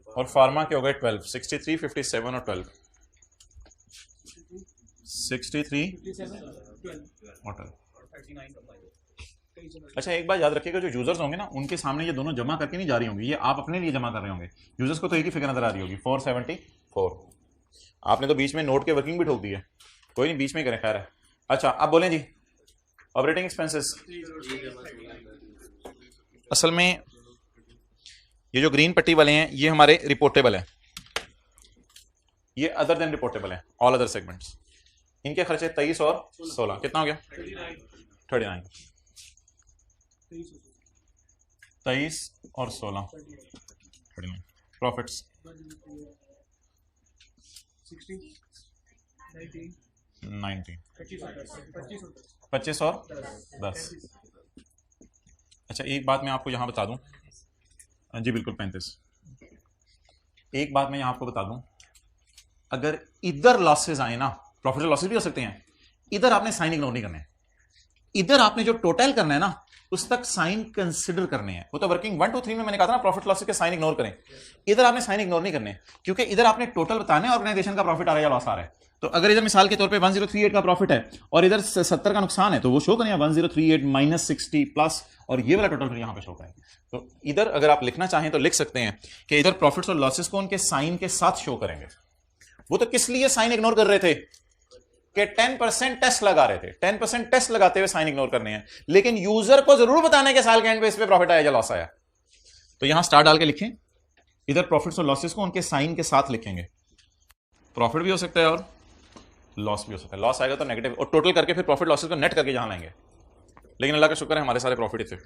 और फार्मा के हो गए 12। 63, 57 और 12। 63 और 12। अच्छा एक बात याद रखिएगा, जो यूजर्स होंगे ना उनके सामने ये दोनों जमा करके नहीं जा रही होंगी, ये आप अपने लिए जमा कर रहे होंगे। यूजर्स को तो एक ही फिगर नजर आ रही होगी 474। आपने तो बीच में नोट के वर्किंग भी ठोक दी है, कोई नहीं बीच में करें, खैर है। अच्छा अब बोलें जी ऑपरेटिंग एक्सपेंसेस। असल में ये जो ग्रीन पट्टी वाले हैं ये हमारे रिपोर्टेबल हैं, ये अदर देन रिपोर्टेबल हैं, ऑल अदर सेगमेंट्स। इनके खर्चे 23 और 16 कितना हो गया? 39। 23 और 16 39। प्रॉफिट्स 19, 25 और 10। अच्छा एक बात मैं आपको यहां बता दूं, जी बिल्कुल 35। एक बात मैं यहां आपको बता दूं, अगर इधर लॉसेस आए ना, प्रॉफिट और लॉसेस भी हो सकते हैं, इधर आपने साइन इग्नोर नहीं करने हैं। इधर आपने जो टोटल करना है ना उस तक साइन कंसिडर करने हैं। वो तो वर्किंग 1 2 3 में मैंने कहा था ना प्रॉफिट लॉसेस के साइन इग्नोर करें, इधर आपने साइन इग्नोर नहीं करने, क्योंकि इधर आपने टोटल बताना है ऑर्गेनाइजेशन का प्रॉफिट आ रहा है या लॉस आ रहा है। तो अगर इधर मिसाल के तौर पे 1038 का प्रॉफिट है और इधर 70 का नुकसान है तो वो शो करें 1038 माइनस 60 प्लस, और ये वाला टोटल फिर यहां पे शो करें। तो इधर अगर आप लिखना चाहें तो लिख सकते हैं कि इधर प्रॉफिट्स और लॉसेस को उनके साइन के साथ शो करेंगे। वो तो किस लिए साइन इग्नोर कर रहे थे कि 10% टेस्ट लगा रहे थे, 10% टेस्ट लगाते हुए साइन इग्नोर करने हैं, लेकिन यूजर को जरूर बताने के साल के एंड पे इस पे प्रॉफिट आया या लॉस आया। तो यहां स्टार डाल के लिखें, इधर प्रॉफिट्स और लॉसेस को उनके साइन के साथ लिखेंगे। प्रॉफिट भी हो सकता है और लॉस भी हो सकता है, लॉस आएगा तो नेगेटिव, और टोटल करके फिर प्रॉफिट लॉसेस को नेट करके यहां लाएंगे। लेकिन अल्लाह का शुक्र है हमारे सारे प्रॉफिट ही थे,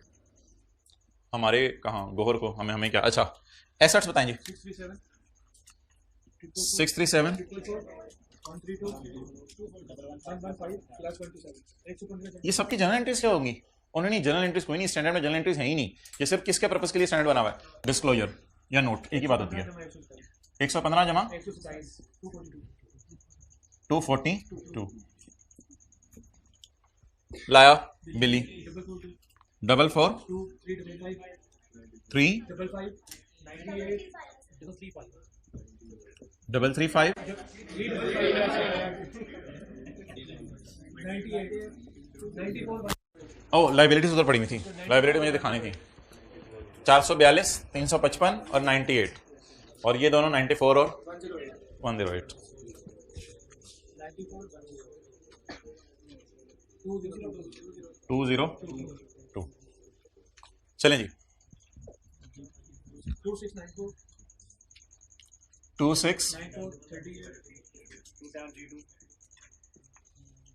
हमारे कहां गोहर को हमें क्या। अच्छा एसेट्स बताएं जी। 637 ये सबकी जनरल एंट्रीज क्या होंगी? उन्होंने जनरल एंट्रीज कोई नहीं, स्टैंडर्ड में जनरल एंट्रीज है ही नहीं। ये सिर्फ किसके पर्पस के लिए स्टैंडर्ड बना हुआ है? डिस्क्लोजर या नोट, एक ही बात होती है। 115 जमा 242 लाया बिली 44 3 335 ओ लाइबिलिटीज उधर पड़ी हुई थी, लाइबिलिटी मुझे दिखानी थी। 442 355 और 98, और ये दोनों 94 और 108। 202 चलें जी। 26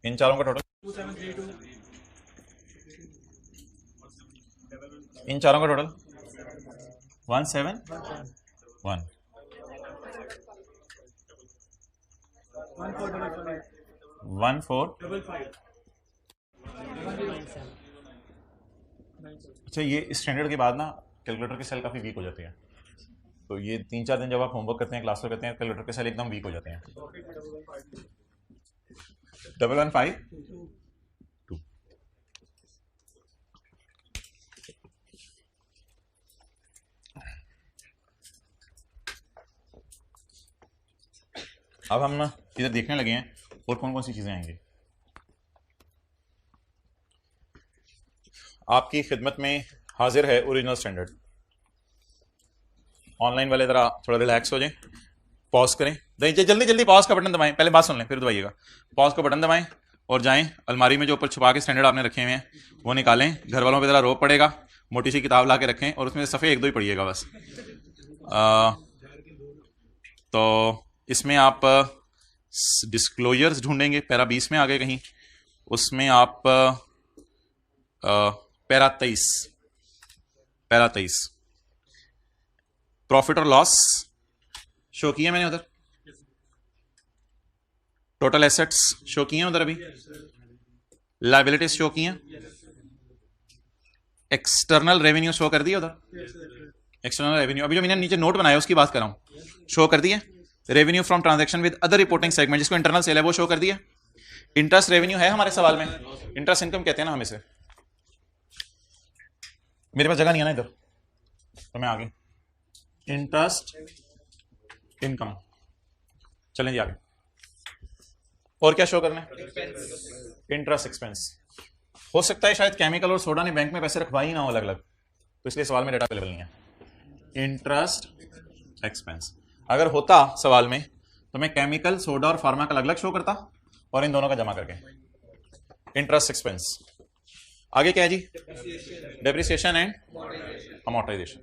इन चारों का टोटल, इन चारों का टोटल 171 1455। अच्छा ये स्टैंडर्ड के बाद ना कैलकुलेटर की सेल काफ़ी वीक हो जाती है, तो ये 3-4 दिन जब आप होमवर्क करते हैं क्लास में करते हैं कैलकुलेटर के सेल एकदम वीक हो जाते हैं। 1152 अब हम ना इधर देखने लगे हैं और कौन कौन सी चीज़ें आएंगी। आपकी खिदमत में हाजिर है ओरिजिनल स्टैंडर्ड। ऑनलाइन वाले ज़रा थोड़ा रिलैक्स हो जाएं, पॉज करें, जल्दी जल्दी पॉज का बटन दबाएं, पहले बात सुन लें फिर दबाइएगा। पॉज का बटन दबाएं और जाएं अलमारी में जो ऊपर छुपा के स्टैंडर्ड आपने रखे हुए हैं वो निकालें। घर वालों पे ज़रा रोक पड़ेगा, मोटी सी किताब ला के रखें और उसमें सफ़े एक दो ही पढ़िएगा बस। तो इसमें आप डिस्क्लोजर्स ढूंढेंगे, पैरा 20 में आ गए कहीं, उसमें आप पैरा 23 प्रॉफिट और लॉस शो किया मैंने उधर। टोटल एसेट्स शो किए हैं उधर, अभी लायबिलिटीज शो की हैं, एक्सटर्नल रेवेन्यू शो कर दिया उधर, एक्सटर्नल रेवेन्यू अभी जो मैंने नीचे नोट बनाया उसकी बात कर रहा हूं, शो कर दिया। Revenue from transaction with other reporting segment जिसको इंटरनल सेल है वो शो कर दिया। इंटरेस्ट रेवेन्यू है हमारे सवाल में, इंटरेस्ट इनकम कहते हैं ना हम इसे, मेरे पास जगह नहीं है ना इधर तो मैं आगे, इंटरेस्ट इनकम, चलें जी आगे। और क्या शो करना है, इंटरेस्ट एक्सपेंस। हो सकता है शायद केमिकल और सोडा ने बैंक में पैसे रखवाई ना हो अलग अलग, तो इसलिए सवाल में डाटा अवेलेबल नहीं है। इंटरेस्ट एक्सपेंस अगर होता सवाल में तो मैं केमिकल, सोडा और फार्मा का अलग अलग शो करता और इन दोनों का जमा करके इंटरेस्ट एक्सपेंस। आगे क्या है जी, depreciation and amortisation,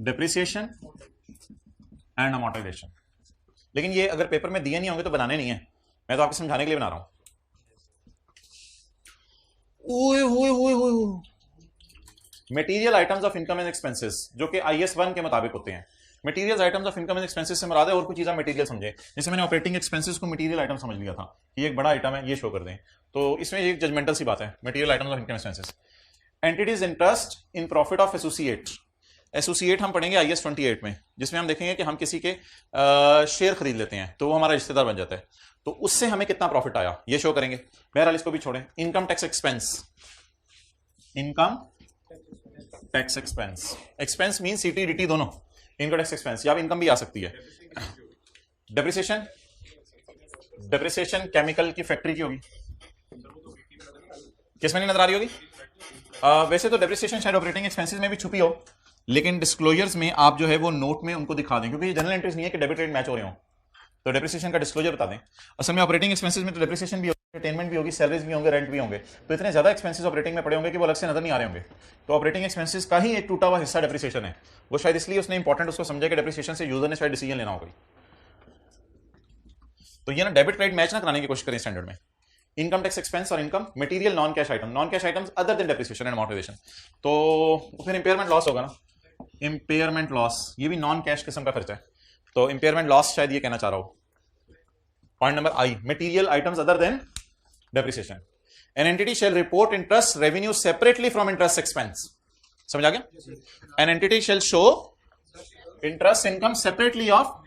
depreciation and amortisation. लेकिन ये अगर पेपर में दिए नहीं होंगे तो बनाने नहीं है, मैं तो आपको समझाने के लिए बना रहा हूं। Material items of income and expenses जो कि IS 1 के मुताबिक होते हैं। Material items of income and expenses से मुराद है और कुछ चीज़ें मटेरियल समझे, जैसे मैंने ऑपरेटिंग एक्सपेंसेस को मटेरियल आइटम समझ लिया था, ये एक बड़ा आइटम है, ये शो कर दें, तो इसमें एक जजमेंटल सी बात है, material items of income expenses. Entities interest in profit of associate, associate हम पढ़ेंगे IS 28 में, जिसमें हम देखेंगे कि हम किसी के शेयर खरीद लेते हैं तो वो हमारा रिश्तेदार बन जाता है, तो उससे हमें कितना प्रॉफिट आया ये शो करेंगे। बहरहाल इसको भी छोड़ें। Income tax expense, income tax expense, expense mean CTDT दोनों, इनकम टैक्स एक्सपेंस या इनकम भी आ सकती है। डेप्रिसिएशन, डेप्रिसिएशन केमिकल की फैक्ट्री की होगी, किसमें नहीं नजर आ रही होगी? वैसे तो डेप्रिसिएशन शायद ऑपरेटिंग एक्सपेंसेस में भी छुपी हो, लेकिन डिस्क्लोजर्स में आप जो है वो नोट में उनको दिखा दें, क्योंकि जनरल एंट्रीज नहीं है कि डेबिट क्रेडिट मैच हो रहे हो, तो डेप्रिसिएशन का डिस्क्लोजर बता दें। असल में ऑपरेटिंग एक्सपेंसेस में तो डेप्रिसिएशन भी होगी, एंटरटेनमेंट भी होगी, सैलरीज भी होंगे, रेंट भी होंगे, तो इतने ज्यादा एक्सपेंसेस ऑपरेटिंग में पड़े होंगे कि वो अलग से नजर नहीं आ रहे होंगे। तो ऑपरेटिंग एक्सपेंसेस का ही एक टूटा हुआ हिस्सा डेप्रिसिएशन है, वो शायद इसलिए उसने इंपॉर्टेंट उसको समझा कि डेप्रिसिएशन से यूजर ने शायद डिसीजन लेना होगा। तो ये ना डेबिट क्रेडिट मैच ना कराने की कोशिश करें स्टैंडर्ड में। इनकम टैक्स एक्सपेंस और income, material non cash item, non cash items other than depreciation and amortisation, तो फिर इंपेयरमेंट लॉस होगा ना, इंपेयरमेंट लॉस ये भी नॉन कैश किस्म का खर्चा है, तो इंपेयरमेंट लॉस शायद ये कहना चाह रहा हो। Point number I, material items other than depreciation. An entity shall report interest revenue separately from interest expense, समझ आ गया? An entity shall show interest income separately of,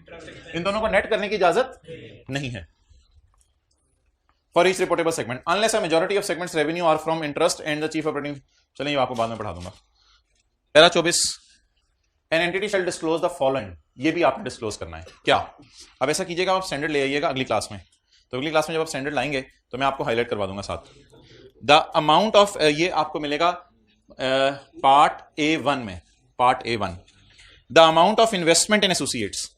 इन दोनों को नेट करने की इजाजत नहीं है for each reportable segment unless a majority of segments revenue are from interest and the chief operating. चलिए आपको बाद में पढ़ा दूंगा। Para 24, an entity shell disclose the following, ये भी आपने डिस्क्लोज करना है। क्या? अब ऐसा कीजिएगा, आप स्टैंडर्ड ले आइएगा अगली क्लास में, तो अगली क्लास में जब आप स्टैंडर्ड लाएंगे तो मैं आपको हाईलाइट करवा दूंगा साथ। द अमाउंट ऑफ, ये आपको मिलेगा पार्ट A1 में, part A1, the amount of investment in associates.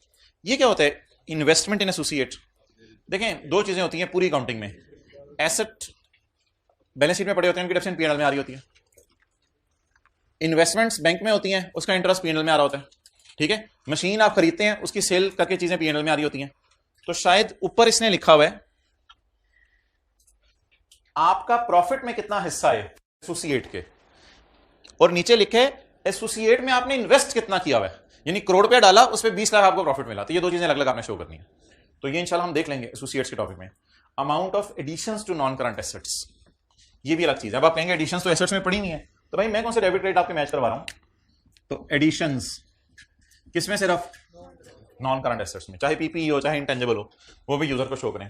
ये क्या होता है इन्वेस्टमेंट इन एसोसिएट? देखें दो चीजें होती हैं पूरी अकाउंटिंग में, एसेट बैलेंस शीट में पड़े होते हैं, उनकी डेप्ट P&L में आ रही होती है, इन्वेस्टमेंट्स बैंक में होती हैं, उसका इंटरेस्ट P&L में आ रहा होता है, ठीक है। मशीन आप खरीदते हैं, उसकी सेल करके चीजें P&L में आ रही होती हैं। तो शायद ऊपर इसने लिखा हुआ है आपका प्रॉफिट में कितना हिस्सा है एसोसिएट के, और नीचे लिखे एसोसिएट में आपने इन्वेस्ट कितना किया हुआ है, यानी करोड़ रुपया डाला उस पर 20 लाख आपको प्रॉफिट मिला। तो ये दो चीजें अलग अलग आपने शो करनी है, तो ये इंशाल्लाह हम देख लेंगे एसोसिएट्स के टॉपिक में। Amount of additions to non current assets, ये भी अलग चीज है। अब आप कहेंगे एडिशंस तो एसेट्स में पड़ी नहीं है, तो भाई मैं कौन से डेबिट क्रेडिट आपके मैच करवा रहा हूं? तो एडिशंस किसमें? सिर्फ नॉन करंट एसेट्स में, चाहे पीपी हो चाहे इंटेंजिबल हो, वो भी यूजर को शो करें।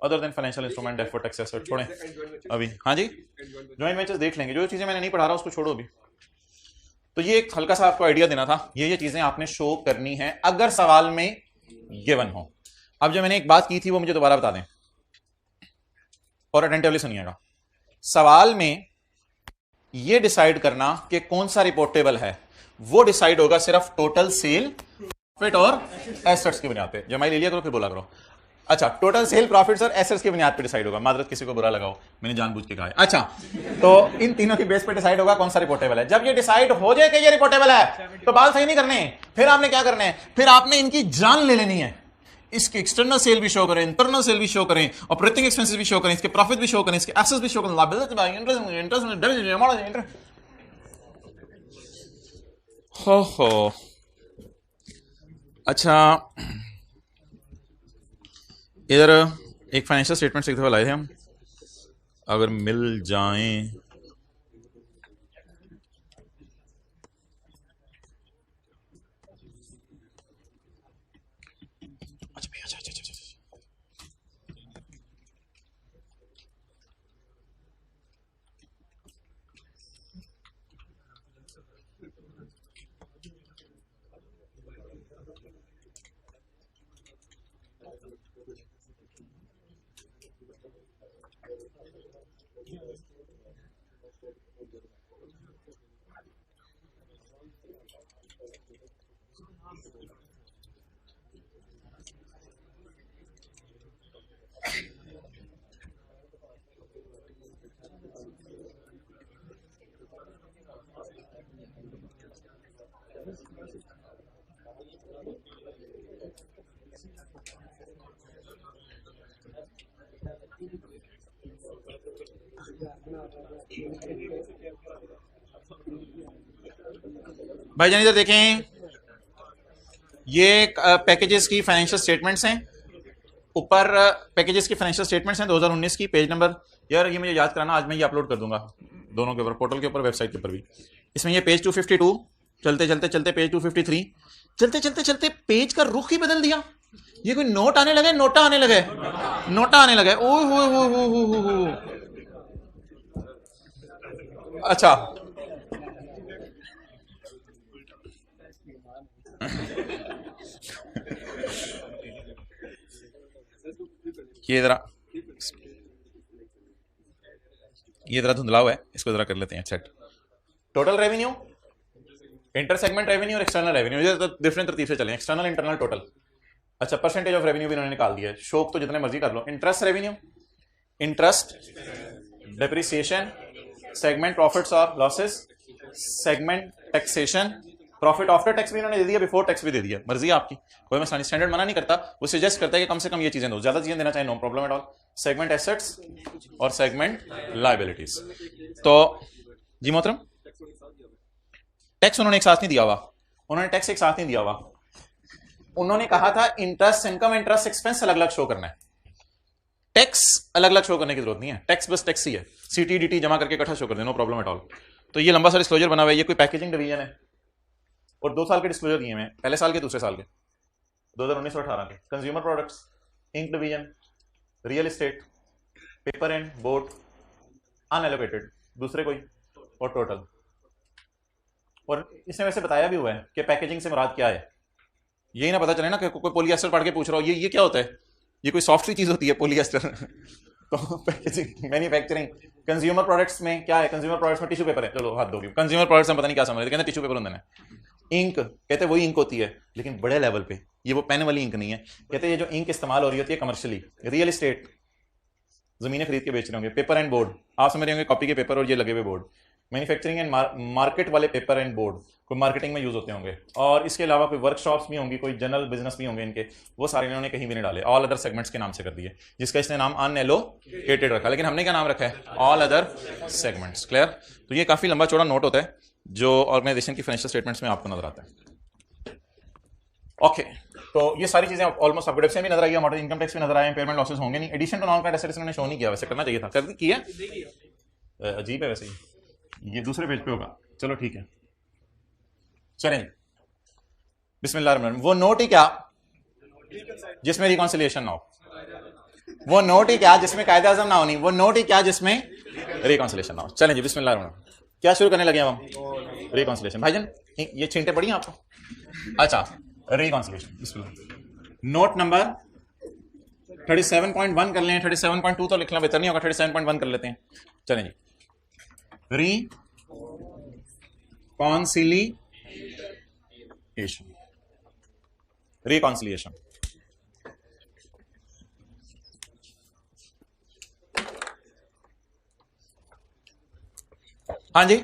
Other than financial instrument, deferred tax asset छोड़ें अभी। हाँ जी, जॉइंट वेंचर्स देख लेंगे, जो चीजें मैंने नहीं पढ़ा रहा उसको छोड़ो अभी। तो ये एक हल्का सा आपको आइडिया देना था, ये चीजें आपने शो करनी है अगर सवाल में गिवन हो। अब जो मैंने एक बात की थी वो मुझे दोबारा बता दें और अटेंटिवली सुनिएगा। सवाल में ये डिसाइड करना कि कौन सा रिपोर्टेबल है, वो डिसाइड होगा सिर्फ टोटल सेल प्रॉफिट और एसेट्स की बुनियाद पे। जमाई ले लिया करो फिर बोला करो। अच्छा, टोटल सेल प्रॉफिट्स और एसेट्स की बुनियाद पे डिसाइड होगा। मादरत किसी को बुरा लगाओ, मैंने जानबूझ के कहा है। अच्छा, तो इन तीनों की बेस पे डिसाइड होगा कौन सा रिपोर्टेबल है। जब ये डिसाइड हो जाए कि ये रिपोर्टेबल है तो बाल सही नहीं करने, फिर आपने क्या करना है, फिर आपने इनकी जान ले लेनी है। इसके एक्सटर्नल सेल भी शो करें, इंटरनल सेल भी शो करें, ऑपरेटिंग एक्सपेंसेस भी शो करें, इसके प्रॉफिट भी शो करें, इसके एसेट्स भी शो करें, हो। अच्छा, इधर एक फाइनेंशियल स्टेटमेंट एक दफ़ा लाए थे हम, अगर मिल जाएं भाईजान इधर देखें, ये पैकेजेस की फाइनेंशियल स्टेटमेंट्स हैं, ऊपर पैकेजेस की फाइनेंशियल स्टेटमेंट्स हैं 2019 की, पेज नंबर, यार ये मुझे याद कराना, आज मैं ये अपलोड कर दूंगा दोनों के ऊपर, पोर्टल के ऊपर, वेबसाइट के ऊपर भी। इसमें ये पेज 252, चलते चलते चलते पेज 253, चलते चलते चलते पेज का रुख ही बदल दिया। ये कोई नोट आने लगे, नोटा आने लगे, नोटा आने लगे। ओ हो। अच्छा ये जरा धुंधला हुआ है, इसको जरा कर लेते हैं set. Total revenue, inter segment revenue और एक्सटर्नल रेवेन्यू, ये तो डिफरेंट तरतीब से चलें, एक्सटर्नल इंटरनल टोटल। अच्छा, परसेंटेज ऑफ रेवेन्यू भी उन्होंने निकाल दिया है, शोक तो जितने मर्जी कर लो। Interest revenue, interest, depreciation, segment profits और losses, segment taxation, profit after tax भी इन्होंने दे दिया, बिफोर टैक्स भी दे दिया, मर्जी आपकी, कोई मसला नहीं, स्टैंडर्ड मना नहीं करता, वो सजेस्ट करता है कि कम से कम ये चीजें दो, ज्यादा चीजें देना चाहिए, no problem at all. Segment assets और सेगमेंट लायबिलिटीज। तो जी मोहतरम, टैक्स उन्होंने एक साथ नहीं दिया हुआ, उन्होंने टैक्स एक साथ नहीं दिया हुआ, उन्होंने कहा था इंटरेस्ट इनकम, इंटरेस्ट एक्सपेंस अलग अलग शो करना है, टैक्स अलग अलग शो करने की जरूरत नहीं है, टैक्स बस टैक्स ही है, सीटीडीटी जमा करके इकट्ठा शो कर दे, नो प्रॉब्लम एट ऑल। तो ये लंबा सा डिस्क्लोजर बना हुआ है, ये कोई पैकेजिंग डिवीजन है, और 2 साल के डिस्क्लोजर दिए हैं, पहले साल के दूसरे साल के, 2019 और 18 के। Consumer products, ink division, real estate, paper and board, unallocated, दूसरे कोई, और टोटल। और इसने वैसे बताया भी हुआ है कि पैकेजिंग से मुराद क्या है, यही ना पता चले ना कि कोई पॉलीएस्टर पढ़ के पूछ रहा हो ये क्या होता है, ये कोई सॉफ्टवेयर चीज होती है पॉलीएस्टर। तो पैकेजिंग, मैन्युफैक्चरिंग, कंज्यूमर प्रोडक्ट्स में क्या है, कंज्यूमर प्रोडक्ट्स में टिश्यू पेपर है, चलो हाथ दोगे, कंज्यूमर प्रोडक्ट्स में पता नहीं क्या समझ रहे, कहते टिश्यू पेपर होता है। इंक कहते वही इंक होती है, लेकिन बड़े लेवल पे, ये वो पेन वाली इंक नहीं है, कहते ये जो इंक इस्तेमाल हो रही होती है कमर्शियली। रियल एस्टेट, जमीनें खरीद के बेच रहे होंगे। पेपर एंड बोर्ड, आप समझ रहे होंगे कॉपी के पेपर और ये लगे हुए बोर्ड। मैन्युफैक्चरिंग एंड मार्केट वाले पेपर एंड बोर्ड कोई मार्केटिंग में यूज होते होंगे, और इसके अलावा कोई वर्कशॉप्स भी होंगी, कोई जनरल बिजनेस भी होंगे इनके, वो सारे इन्होंने कहीं भी नहीं डाले, ऑल अदर सेगमेंट्स के नाम से कर दिए, जिसका इसने नाम अनएलोकेटेड रखा, लेकिन हमने क्या नाम रखा है, ऑल अदर सेगमेंट्स। क्लियर? तो ये काफी लंबा चौड़ा नोट होता है जो ऑर्गेनाइजेशन की फाइनेंशियल स्टेटमेंट्स में आपको नजर आता है। ओके, तो ये सारी चीजें ऑलमोस्ट आपको डेप्थ भी नजर आई है, मॉडल इनकम टैक्स भी नजर आए, इम्पेयरमेंट लॉसेस होंगे नहीं, addition to non current assets इन्होंने शो नहीं किया, वैसे करना चाहिए था, कर किया, अजीब है वैसे ही, ये दूसरे पेज पे होगा, चलो ठीक है। चलें, बिस्मिल्लाहिर्रहमानिर्रहीम। वो नोट ही क्या जिसमें रिकॉन्सिलिएशन ना हो, वो नोट ही क्या जिसमें कायदे आज़म ना होनी, वो नोट ही क्या जिसमें रिकॉन्सिलिएशन ना हो। चलें जी, बिस्मिल्लाहिर्रहमानिर्रहीम, क्या शुरू करने लगे हम, रिकॉन्सिलिएशन। भाईजान ये छींटे पड़ी आपको? अच्छा, रिकॉन्सिलिएशन, बिस्मिल्लाह। नोट नंबर 37.1 कर लें, 37.2 तो लिखना बेहतर नहीं होगा, 37.1 कर लेते हैं। चलें जी, रिकॉन्सिलिएशन। हाँ जी,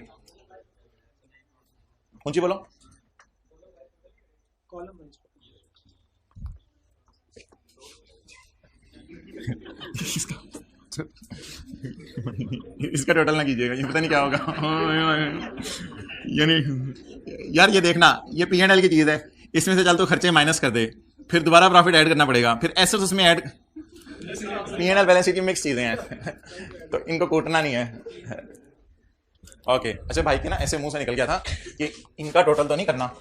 ऊंची बोलो। इसका टोटल ना कीजिएगा, ये पता नहीं क्या होगा। यानी यार ये देखना, ये P&L की चीज है, इसमें से चल तो खर्चे माइनस कर दे, फिर दोबारा प्रॉफिट ऐड करना पड़ेगा, फिर एसेट्स उसमें ऐड, P&L बैलेंस शीट की मिक्स चीजें हैं तो इनको कूटना नहीं है। ओके अच्छा भाई के ना ऐसे मुंह से निकल गया था कि इनका टोटल तो नहीं करना।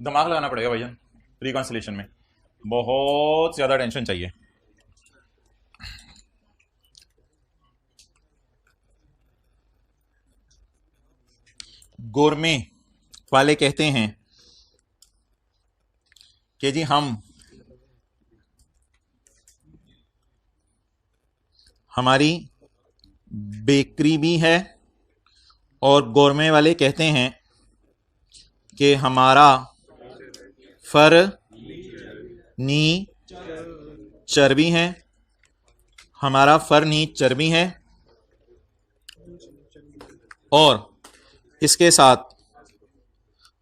दिमाग लगाना पड़ेगा भैया रिकॉन्सिलेशन में, बहुत ज्यादा टेंशन चाहिए। गोरमे वाले कहते हैं कि जी हमारी बेकरी भी है, और गोरमे वाले कहते हैं कि हमारा फर्नीचर भी है, हमारा फर्नीचर भी है, और इसके साथ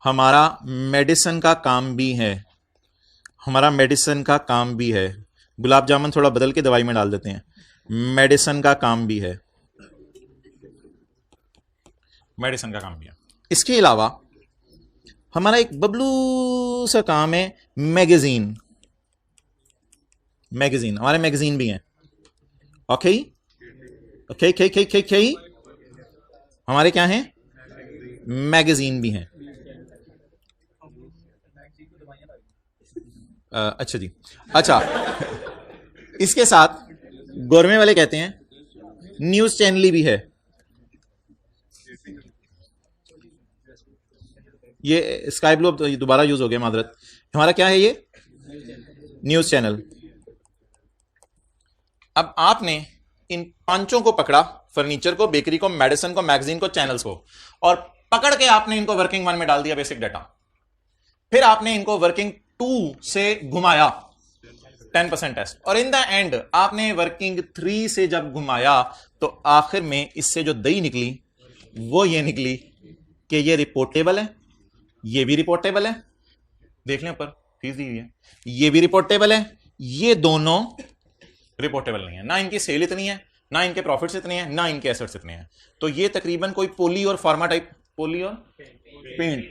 हमारा मेडिसिन का काम भी है, हमारा मेडिसिन का काम भी है। गुलाब जामुन थोड़ा बदल के दवाई में डाल देते हैं, मेडिसिन का काम भी है, मेडिसिन का काम भी है। इसके अलावा हमारा एक बबलू सा काम है मैगजीन, मैगजीन हमारे मैगजीन भी हैं। Okay okay okay okay okay हमारे क्या हैं, मैगजीन भी हैं। अच्छा जी, अच्छा इसके साथ गोरमे वाले कहते हैं न्यूज चैनल भी है। ये स्काई ब्लू दोबारा यूज हो गया, मादरत। हमारा क्या है ये, न्यूज चैनल। अब आपने इन पांचों को पकड़ा, फर्नीचर को, बेकरी को, मेडिसिन को, मैगजीन को, चैनल्स को, और पकड़ के आपने इनको वर्किंग 1 में डाल दिया बेसिक डाटा। फिर आपने इनको वर्किंग 2 से घुमाया 10% टेस्ट, और इन द एंड आपने वर्किंग 3 से जब घुमाया तो आखिर में इससे जो दही निकली वो ये निकली कि ये रिपोर्टेबल है, ये भी रिपोर्टेबल है, देख लें ऊपर फीस दी हुई है, ये भी रिपोर्टेबल है, ये दोनों रिपोर्टेबल नहीं है। ना इनकी सेल इतनी है, ना इनके प्रॉफिट्स इतने हैं, ना इनके एसेट्स इतने हैं। तो ये तकरीबन कोई पोली और फार्मा टाइप, पोली और पेंट,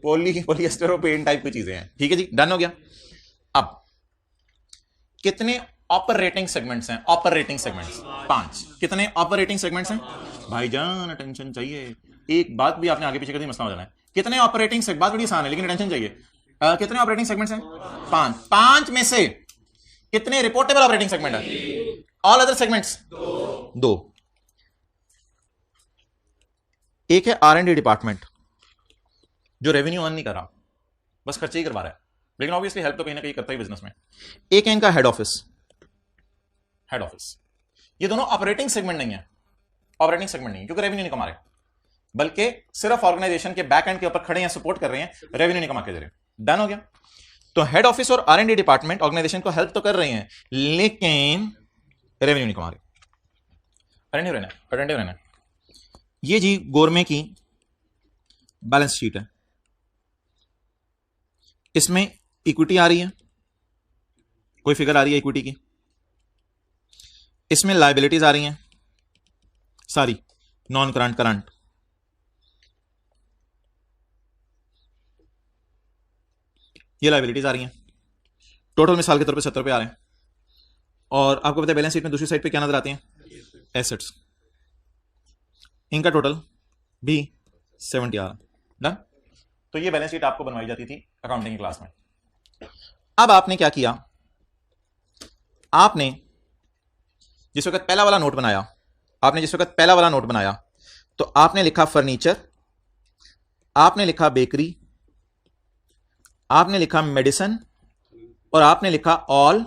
पॉलिएस्टर और पेंट टाइप की चीजें हैं। ठीक है जी, डन हो गया। अब कितने ऑपरेटिंग सेगमेंट्स हैं, ऑपरेटिंग सेगमेंट्स 5। कितने ऑपरेटिंग सेगमेंट्स हैं भाईजान, अटेंशन चाहिए। एक बात भी आपने आगे पीछे कर दी मसला हो जाना है। कितने ऑपरेटिंग सेगमेंट, बात बड़ी आसान है लेकिन अटेंशन चाहिए। कितने ऑपरेटिंग सेगमेंट्स हैं, 5। 5 में से कितने रिपोर्टेबल ऑपरेटिंग सेगमेंट है, ऑल अदर सेगमेंट्स 2। एक है R&D डिपार्टमेंट जो रेवेन्यू अर्न नहीं कर रहा, बस खर्चे ही करवा रहा है, लेकिन ऑब्वियसली हेल्प तो कहीं ना कहीं करता ही बिजनेस में। एक है इनका हेड ऑफिस, हेड ऑफिस। ये दोनों ऑपरेटिंग सेगमेंट नहीं है, ऑपरेटिंग सेगमेंट नहीं क्योंकि रेवेन्यू नहीं कमा रहे, बल्कि सिर्फ ऑर्गेनाइजेशन के बैक एंड के ऊपर खड़े हैं, सपोर्ट कर रहे हैं, रेवेन्यू नहीं कमा के दे रहे। डन हो गया। तो हेड ऑफिस और R&D डिपार्टमेंट ऑर्गेनाइजेशन को हेल्प तो कर रहे हैं लेकिन रेवेन्यू नहीं कमा रहे। अटेंटिव रहना। ये जी गोरमे की बैलेंस शीट है, इसमें इक्विटी आ रही है, कोई फिगर आ रही है इक्विटी की, इसमें लायबिलिटीज आ रही हैं सारी नॉन करंट, करंट। ये लायबिलिटीज आ रही हैं, टोटल मिसाल के तौर पे 70 रुपए आ रहे हैं, और आपको पता है बैलेंस शीट में दूसरी साइड पे क्या नजर आते हैं, एसेट्स। इनका टोटल भी 70 आ रहा। डन। तो ये बैलेंस शीट आपको बनवाई जाती थी अकाउंटिंग क्लास में। अब आपने क्या किया, आपने जिस वक्त पहला वाला नोट बनाया, तो आपने लिखा फर्नीचर, आपने लिखा बेकरी, आपने लिखा मेडिसिन, और आपने लिखा ऑल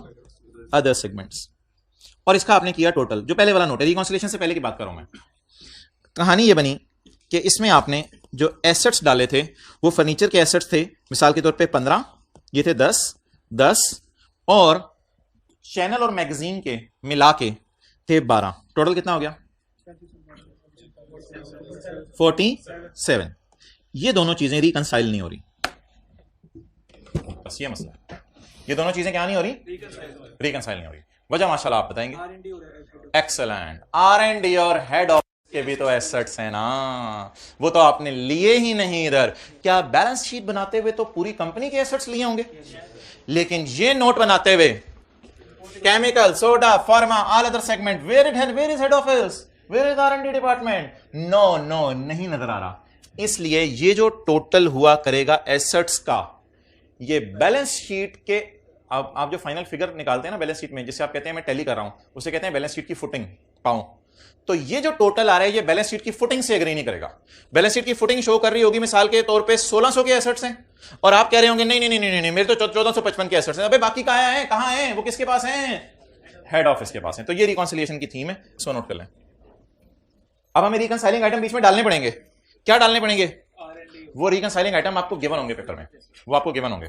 अदर सेगमेंट्स, और इसका आपने किया टोटल। जो पहले वाला नोट है, रिकॉन्सिलेशन से पहले की बात कर रहा हूं मैं। कहानी ये बनी कि इसमें आपने जो एसेट्स डाले थे वो फर्नीचर के एसेट्स थे, मिसाल के तौर पे 15, ये थे 10 10 और चैनल और मैगजीन के मिला के थे 12। टोटल कितना हो गया? 47। ये दोनों चीजें रिकंसाइल नहीं हो रही, बस ये मसला। ये दोनों चीजें क्या नहीं हो रही? रिकंसाइल नहीं हो रही। वजह माशाल्लाह आप बताएंगे। एक्सेलेंट। R&D और हेड ऑफ के भी तो एसेट्स हैं ना, वो तो आपने लिए ही नहीं इधर। क्या बैलेंस शीट बनाते हुए तो पूरी कंपनी के एसेट्स लिए होंगे, लेकिन ये नोट बनाते हुए chemical, soda, pharma, all other segment, where is head office, where is R&D department? No, नहीं नजर आ रहा। इसलिए ये जो टोटल हुआ करेगा एसेट्स का, ये बैलेंस शीट के, अब आप जो फाइनल फिगर निकालते हैं ना बैलेंस शीट में, जिसे आप कहते हैं मैं टैली कर रहा हूं, उसे कहते हैं बैलेंस शीट की फुटिंग पाऊं। तो ये जो टोटल आ रहा है ये बैलेंस शीट की फुटिंग से एग्री नहीं करेगा। बैलेंस शीट की फुटिंग शो कर रही होगी मिसाल के तौर पे 1600 के एसेट्स हैं, और आप कह रहे होंगे नहीं मेरे तो 1455 के एसेट्स हैं। अबे बाकी कहां हैं? वो किसके पास हैं? हेड ऑफिस के पास हैं। तो ये रिकॉन्सिलिएशन की थीम है, इसको नोट कर लें। अब हमें रिकंसाइलिंग आइटम बीच में डालने पड़ेंगे। क्या डालने पड़ेंगे? वो रिकंसाइलिंग आइटम आपको गिवन होंगे पेपर में, वो आपको गिवन होंगे।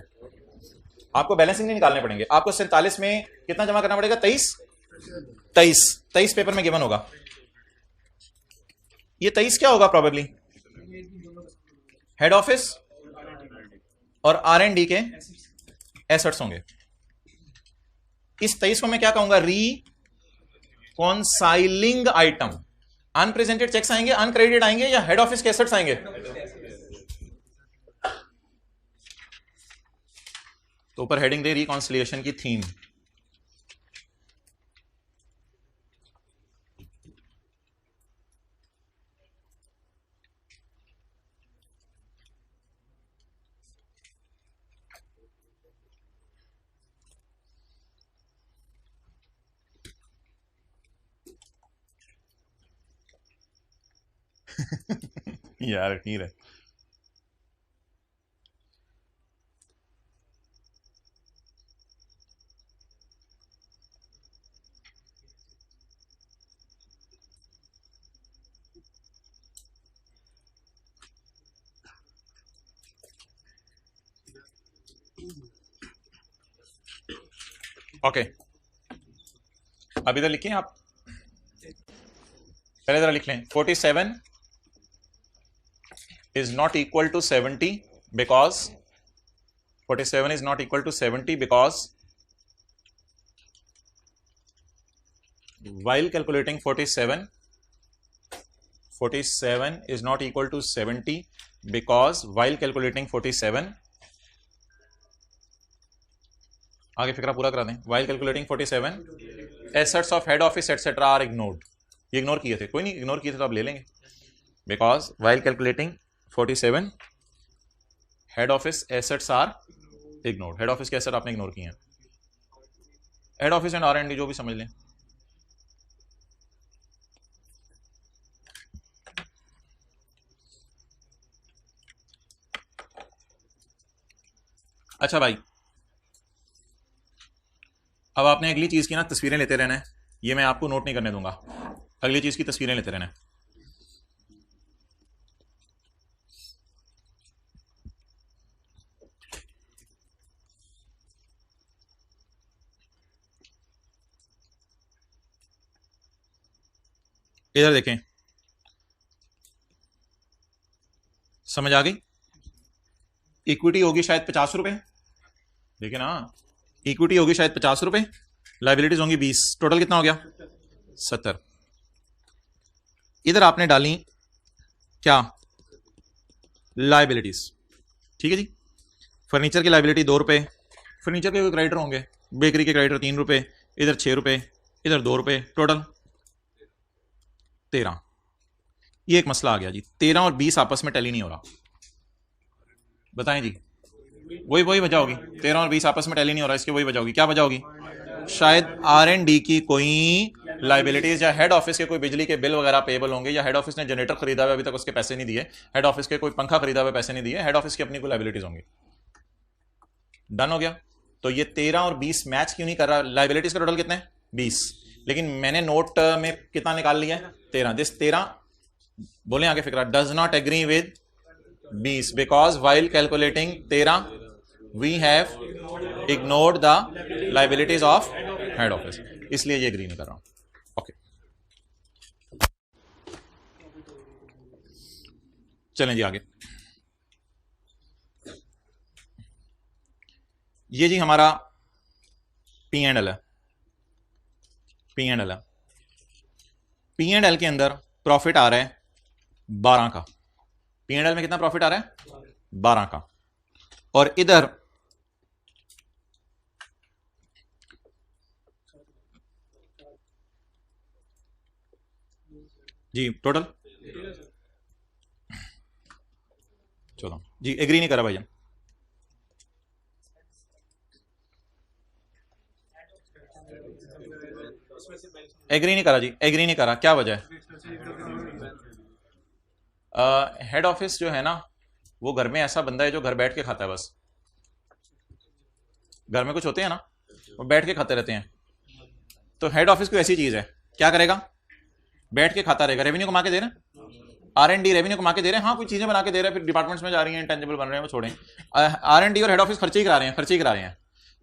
आपको बैलेंसिंग नहीं निकालने पड़ेंगे। आपको 47 में कितना जमा करना पड़ेगा? 23 पेपर में गिवन होगा। ये 23 क्या होगा? प्रोबेबली हेड ऑफिस और R&D के एसेट्स होंगे। इस 23 को मैं क्या कहूंगा? रिकॉन्साइलिंग आइटम। अनप्रेजेंटेड चेक्स आएंगे, अनक्रेडिटेड आएंगे, या हेड ऑफिस के एसेट्स आएंगे? तो ऊपर हेडिंग दे रिकॉन्सिलिएशन की थीम। यार ठीक है। ओके, अब इधर लिखिए आप, पहले जरा लिख लें। 47 is not equal to 70 because 47 is not equal to 70 because while calculating 47 is not equal to 70 because while calculating 47, आगे फिक्रा पूरा करा दें। while calculating 47 assets of head office etc are ignored। ये इग्नोर किए थे, कोई नहीं, इग्नोर किए थे तो आप ले लेंगे। because while calculating 47 head office assets are ignored. Head office के एसेट आपने इग्नोर किए हैं। हेड ऑफिस एंड R&D जो भी समझ लें। अच्छा भाई, अब आपने अगली चीज की ना तस्वीरें लेते रहना है। ये मैं आपको नोट नहीं करने दूंगा, अगली चीज की तस्वीरें लेते रहना है। इधर देखें, समझ आ गई? इक्विटी होगी शायद 50 रुपए, देखें ना, इक्विटी होगी शायद 50 रुपए, लाइबिलिटीज होंगी 20, टोटल कितना हो गया? 70। इधर आपने डाली क्या? लाइबिलिटीज। ठीक है जी। फर्नीचर की लाइबिलिटी 2 रुपए, फर्नीचर के क्रेडिटर होंगे, बेकरी के क्रेडिटर 3 रुपए, इधर 6 रुपए, इधर 2 रुपए, टोटल 13। ये एक मसला आ गया जी, 13 और 20 आपस में टैली नहीं हो रहा। बताएं जी, वही वजह होगी। 13 और 20 आपस में टैली नहीं हो रहा, इसकी वही वजह होगी। क्या वजह होगी? शायद R&D की कोई लाइबिलिटीज, या हेड ऑफिस के कोई बिजली के बिल वगैरह पेबल होंगे, या हेड ऑफिस ने जनरेटर खरीदा हुआ अभी तक उसके पैसे नहीं दिए, हेड ऑफिस के कोई पंखा खरीदा हुआ पैसे नहीं दिए, हेड ऑफिस की अपनी कोई लाइबिलिटीज होंगी। डन हो गया। तो ये 13 और 20 मैच क्यों नहीं कर रहा? लाइबिलिटीज का टोटल कितने हैं? 20, लेकिन मैंने नोट में कितना निकाल लिया है? 13। दिस 13 बोले आगे फिक्रा, does not agree with 20 because while calculating 13 we have ignored the liabilities of head office, इसलिए ये एग्री नहीं कर रहा हूं। ओके, चलें जी आगे। ये जी हमारा पी एंड एल है, पी एंड एल है। पी एंड एल के अंदर प्रॉफिट आ रहा है 12 का। पी एंड एल में कितना प्रॉफिट आ रहा है? 12 का। और इधर जी टोटल 14 जी। एग्री नहीं करा भाईजान, एग्री नहीं करा जी, एग्री नहीं करा। क्या वजह है? हेड ऑफिस जो है ना, वो घर में ऐसा बंदा है जो घर बैठ के खाता है बस। घर में कुछ होते हैं ना, वो बैठ के खाते रहते हैं। तो हेड ऑफिस कोई ऐसी चीज है, क्या करेगा? बैठ के खाता रहेगा। रेवेन्यू कमा के दे रहे हैं, R&D रेवेन्यू कमा के दे रहे हैं, हाँ कुछ चीजें बना के दे रहे हैं, फिर डिपार्टमेंट्स में जा रही हैं, इंटेंजिबल बन रहे हैं, वो छोड़ें। R&D और हेड ऑफिस खर्चे ही करा रहे हैं, खर्चे ही करा रहे हैं।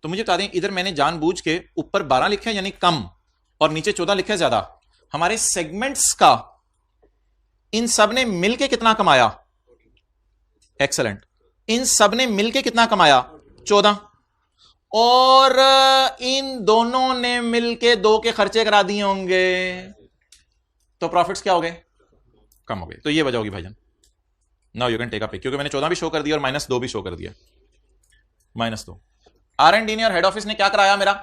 तो मुझे बता दें, इधर मैंने जानबूझ के ऊपर 12 लिखा है यानी कम, और नीचे 14 लिखा है ज्यादा। हमारे सेगमेंट्स का इन सब ने मिलके कितना कमाया? एक्सेलेंट। इन सब ने मिलके कितना कमाया? 14। और इन दोनों ने मिलके 2 के खर्चे करा दिए होंगे, तो प्रॉफिट्स क्या हो गए? कम हो गए। तो ये वजह होगी भाईजान। Now you can take a pic, क्योंकि मैंने 14 भी शो कर दिया और -2 भी शो कर दिया। -2 R&D ने और हेड ऑफिस ने क्या कराया मेरा?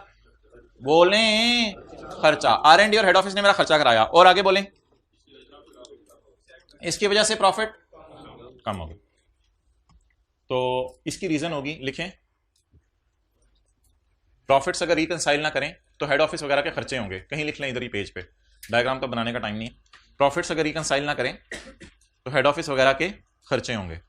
बोले खर्चा। R&D और हेड ऑफिस ने मेरा खर्चा कराया। और आगे बोले, इसकी वजह से प्रॉफिट कम हो गया। तो इसकी रीजन होगी, लिखें, प्रॉफिट्स अगर रिकंसाइल ना करें तो हेड ऑफिस वगैरह के खर्चे होंगे। कहीं लिख लें इधर ही पेज पे, डायग्राम तो बनाने का टाइम नहीं है। प्रॉफिट्स अगर रिकंसाइल ना करें तो हेड ऑफिस वगैरह के खर्चे होंगे।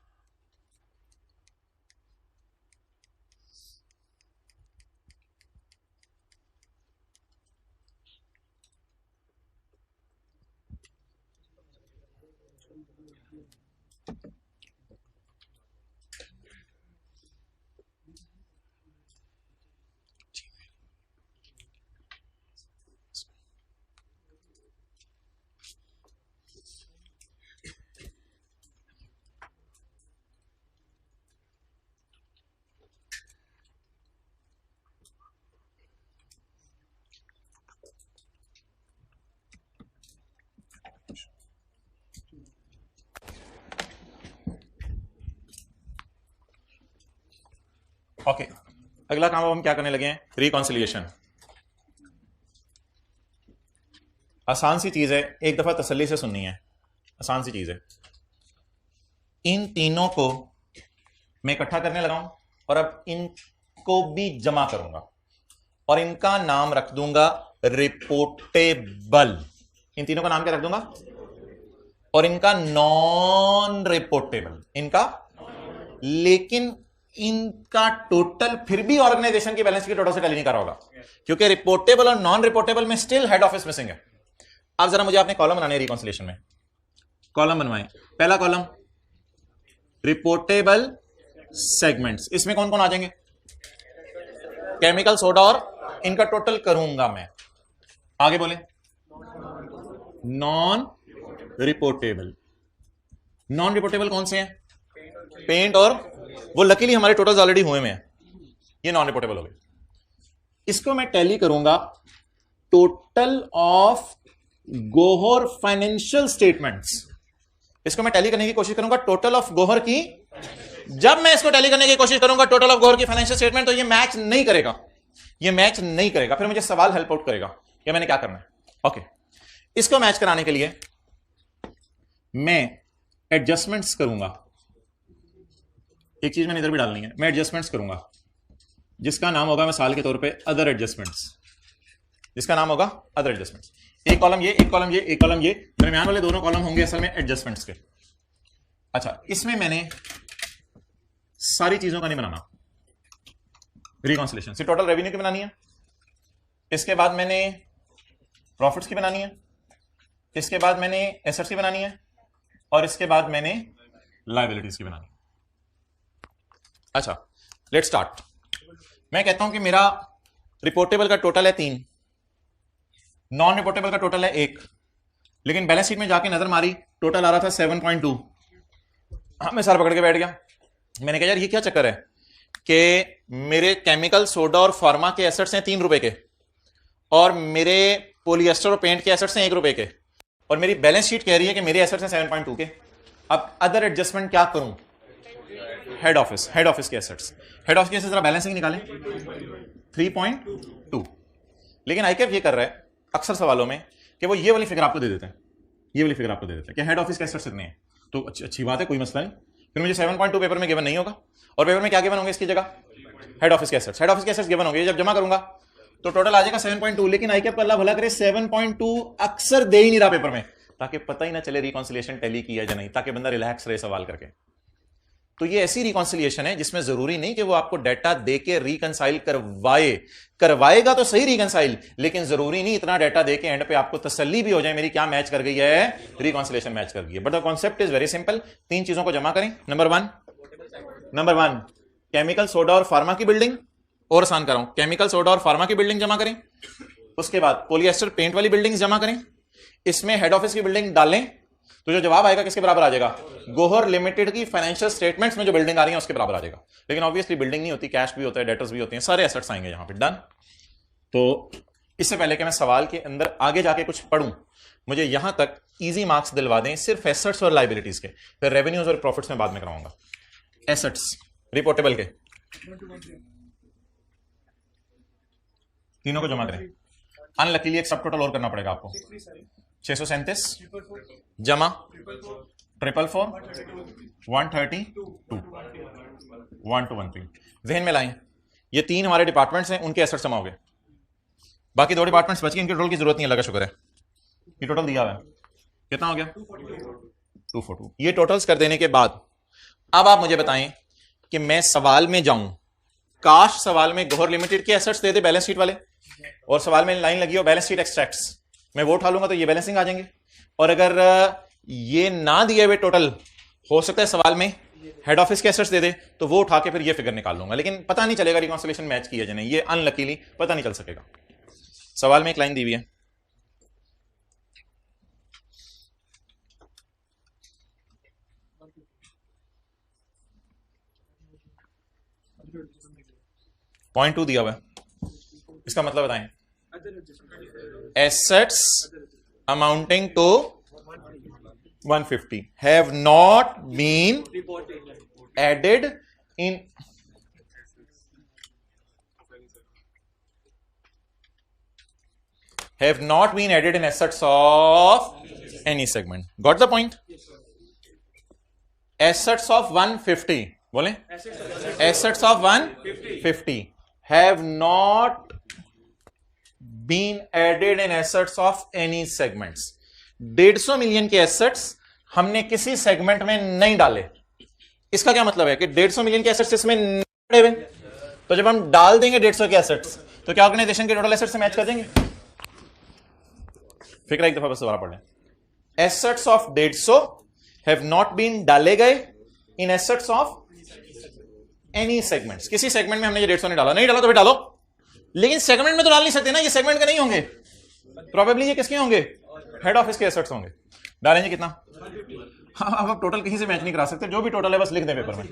ओके, अगला काम अब हम क्या करने लगे हैं? रिकॉन्सिलिएशन। आसान सी चीज है, एक दफा तसल्ली से सुननी है। आसान सी चीज है। इन तीनों को मैं इकट्ठा करने लगा हूं और अब इनको भी जमा करूंगा और इनका नाम रख दूंगा रिपोर्टेबल। इन तीनों का नाम क्या रख दूंगा? और इनका नॉन रिपोर्टेबल, इनका, लेकिन इनका टोटल फिर भी ऑर्गेनाइजेशन की बैलेंस की टोटल से टैली नहीं कर रहा होगा, क्योंकि रिपोर्टेबल और नॉन रिपोर्टेबल में स्टिल हेड ऑफिस मिसिंग है। अब जरा मुझे आपने कॉलम बनाने रिकॉन्सिलिएशन में, कॉलम बनवाएं। पहला कॉलम रिपोर्टेबल सेगमेंट्स, इसमें कौन कौन आ जाएंगे? केमिकल, सोडा, और इनका टोटल करूंगा मैं। आगे बोले, नॉन रिपोर्टेबल। नॉन रिपोर्टेबल कौन से हैं? पेंट, और वो लकीली हमारे टोटल्स ऑलरेडी हुए में हैं, ये नॉन रिपोर्टेबल हो गए। इसको मैं टैली करूंगा total of Gohar financial statements. इसको मैं टैली करने की कोशिश करूंगा टोटल ऑफ गोहर की। जब मैं इसको टैली करने की कोशिश करूंगा टोटल ऑफ गोहर की फाइनेंशियल स्टेटमेंट, तो ये मैच नहीं करेगा, ये मैच नहीं करेगा। फिर मुझे सवाल हेल्प आउट करेगा कि मैंने क्या करना है। ओके, इसको मैच कराने के लिए मैं एडजस्टमेंट्स करूंगा। एक चीज मैंने इधर भी डालनी है, मैं एडजस्टमेंट्स करूंगा जिसका नाम होगा मिसाल के तौर पे अदर एडजस्टमेंट्स, जिसका नाम होगा अदर एडजस्टमेंट्स। एक कॉलम ये, एक कॉलम ये, एक कॉलम ये, दरमियान वाले दोनों कॉलम होंगे असल में एडजस्टमेंट्स के। अच्छा, इसमें मैंने सारी चीजों का नहीं बनाना, रिकॉन्सिलिएशन सिर्फ टोटल रेवेन्यू की बनानी है। इसके बाद मैंने प्रॉफिट्स की बनानी है, इसके बाद मैंने एसेट्स की बनानी है, और इसके बाद मैंने लायबिलिटीज की बनानी है। अच्छा, लेट्स स्टार्ट। मैं कहता हूं कि मेरा रिपोर्टेबल का टोटल है 3, नॉन रिपोर्टेबल का टोटल है 1, लेकिन बैलेंस शीट में जाके नजर मारी टोटल आ रहा था 7.2। हाँ, मैं सर पकड़ के बैठ गया। मैंने कहा यार ये क्या चक्कर है कि मेरे केमिकल सोडा और फार्मा के एसेट्स हैं 3 रुपए के, और मेरे पॉलिएस्टर और पेंट के एसेट्स हैं 1 रुपए के, और मेरी बैलेंस शीट कह रही है कि मेरे एसेट्स हैं 7.2 के। अब अदर एडजस्टमेंट क्या करूं? हेड ऑफिस के एसेट्स, जरा बैलेंसिंग निकालें 3.2। लेकिन आईकेएफ ये कर रहा है अक्सर सवालों में कि वो ये वाली फिगर आपको दे देते हैं, कि हेड ऑफिस के एसेट्स इतने हैं। तो अच्छी बात है, कोई मसला नहीं। फिर मुझे 7.2 पेपर में गिवन नहीं होगा, और पेपर में क्या गिवन होंगे इसकी जगह? हेड ऑफिस के एसेट्स गिवन होंगे। जब जमा करूंगा तो टोटल आ जाएगा 7.2। लेकिन आईकेएफ अल्लाह भला करे 7.2 अक्सर दे ही नहीं रहा पेपर में, ताकि पता ही ना चले रिकॉन्सिलिएशन टैली की है या नहीं, ताकि बंदा रिलैक्स रहे सवाल करके। तो ये ऐसी रिकॉन्सिलिएशन है जिसमें जरूरी नहीं कि वो आपको डाटा दे के रिकंसाइल करवाएगा तो सही रिकंसाइल, लेकिन जरूरी नहीं इतना डाटा दे के एंड पे आपको तसल्ली भी हो जाए मेरी क्या मैच कर गई है, रिकॉन्सिलिएशन मैच कर गई है। But the concept is very simple. 3 चीजों को जमा करें। नंबर वन केमिकल सोडा और फार्मा की बिल्डिंग, और आसान कर रहा हूं, केमिकल सोडा और फार्मा की बिल्डिंग जमा करें। उसके बाद पॉलिएस्टर पेंट वाली बिल्डिंग जमा करें, इसमें हेड ऑफिस की बिल्डिंग डालें, तो जो जवाब आएगा किसके बराबर आ जाएगा? गोहर लिमिटेड की फाइनेंशियल स्टेटमेंट्स में जो बिल्डिंग आ रही है उसके बराबर आ जाएगा। लेकिन ऑब्वियसली बिल्डिंग नहीं होती, कैश भी होता है, डेटर्स भी होते हैं, सारे एसेट्स आएंगे यहां पे। डन। तो इससे पहले कि मैं सवाल के अंदर आगे जाके कुछ पढ़ूं, मुझे यहां तक इजी मार्क्स दिलवा दें सिर्फ एसेट्स और लाइबिलिटीज के, फिर रेवेन्यूज और प्रॉफिट्स में बाद में कराऊंगा। एसेट्स रिपोर्टेबल के तीनों को जमा करें। अनलकीली एक सब टोटल और करना पड़ेगा आपको। 637 जमा 444 132 1213। जहन में लाएं, ये 3 हमारे डिपार्टमेंट्स हैं, उनके एसेट्स जमा हो गए। बाकी 2 डिपार्टमेंट्स बच गए, इनके टोटल की जरूरत नहीं, अल्लाह का शुक्र है। ये टोटल दिया हुआ है, कितना हो गया? 242। ये टोटल्स कर देने के बाद अब आप मुझे बताएं कि मैं सवाल में जाऊं, काश सवाल में गोहर लिमिटेड के एसेट्स दे दे बैलेंस शीट वाले, और सवाल में लाइन लगी हो बैलेंस शीट एक्सट्रैक्ट्स, मैं वो उठा लूंगा तो ये बैलेंसिंग आ जाएंगे। और अगर ये ना दिए हुए टोटल, हो सकता है सवाल में हेड ऑफिस के एसेट्स दे दे, तो वो उठा के फिर ये फिगर निकाल लूंगा, लेकिन पता नहीं चलेगा रिकॉन्सिलिएशन मैच की है या नहीं, ये अनलकीली पता नहीं चल सकेगा। सवाल में एक लाइन दी हुई है, पॉइंट 2 दिया हुआ है, इसका मतलब बताएं। assets amounting to 150 have not been added in assets of any segment. Got the point? Assets of 150 बोले, assets of 150 have not been added in assets of any segments. 150 million के एसेट्स हमने किसी सेगमेंट में नहीं डाले। इसका क्या मतलब है कि 150 मिलियन के एसेट्स इसमें नहीं पड़े हुए, तो जब हम डाल देंगे 150 के एसेट्स, तो क्या ऑर्गेनाइजेशन के टोटल एसेट्स से मैच कर देंगे? फिक्र एक दफा बस दोबारा पढ़ लें। Assets of 150 have not been डाले गए in assets of any segments. किसी सेगमेंट में हमने ये 150 नहीं डाला, नहीं डाला तो भी डालो, लेकिन सेगमेंट में तो डाल नहीं सकते ना, ये सेगमेंट के नहीं होंगे, प्रोबेबली ये किसके होंगे? हेड ऑफिस के एसेट्स होंगे। डालेंगे कितना? हाँ, अब आप टोटल कहीं से मैच नहीं करा सकते, जो भी टोटल है बस लिख दें पेपर में।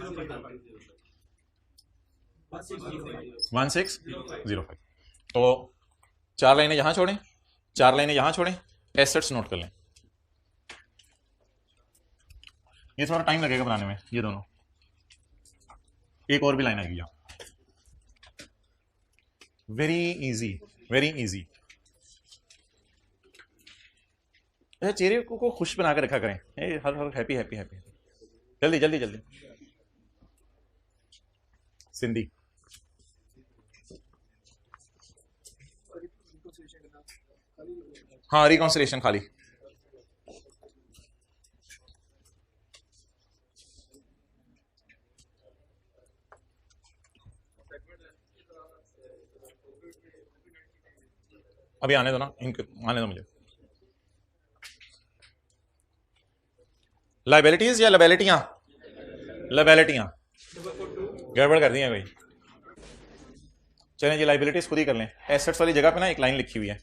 1605। तो 4 लाइनें यहां छोड़ें, 4 लाइनें यहां छोड़ें, एसेट्स नोट कर लें। ये थोड़ा टाइम लगेगा बनाने में, ये दोनों, एक और भी लाइन आएगी यहां। Very easy, very easy. चेहरे को खुश बना कर रखा करें, हर हर हैप्पी हैप्पी हैप्पी। जल्दी जल्दी जल्दी। सिंधी हाँ, रिकॉन्सिलिएशन खाली। अभी आने दो ना, इनको आने दो मुझे। लाइबिलिटीज या लबैलिटियां? लबैलिटियां गड़बड़ कर दी है भाई। चलें जी, लाइबिलिटीज खुद ही कर लें। एसेट्स वाली जगह पे ना एक लाइन लिखी हुई है,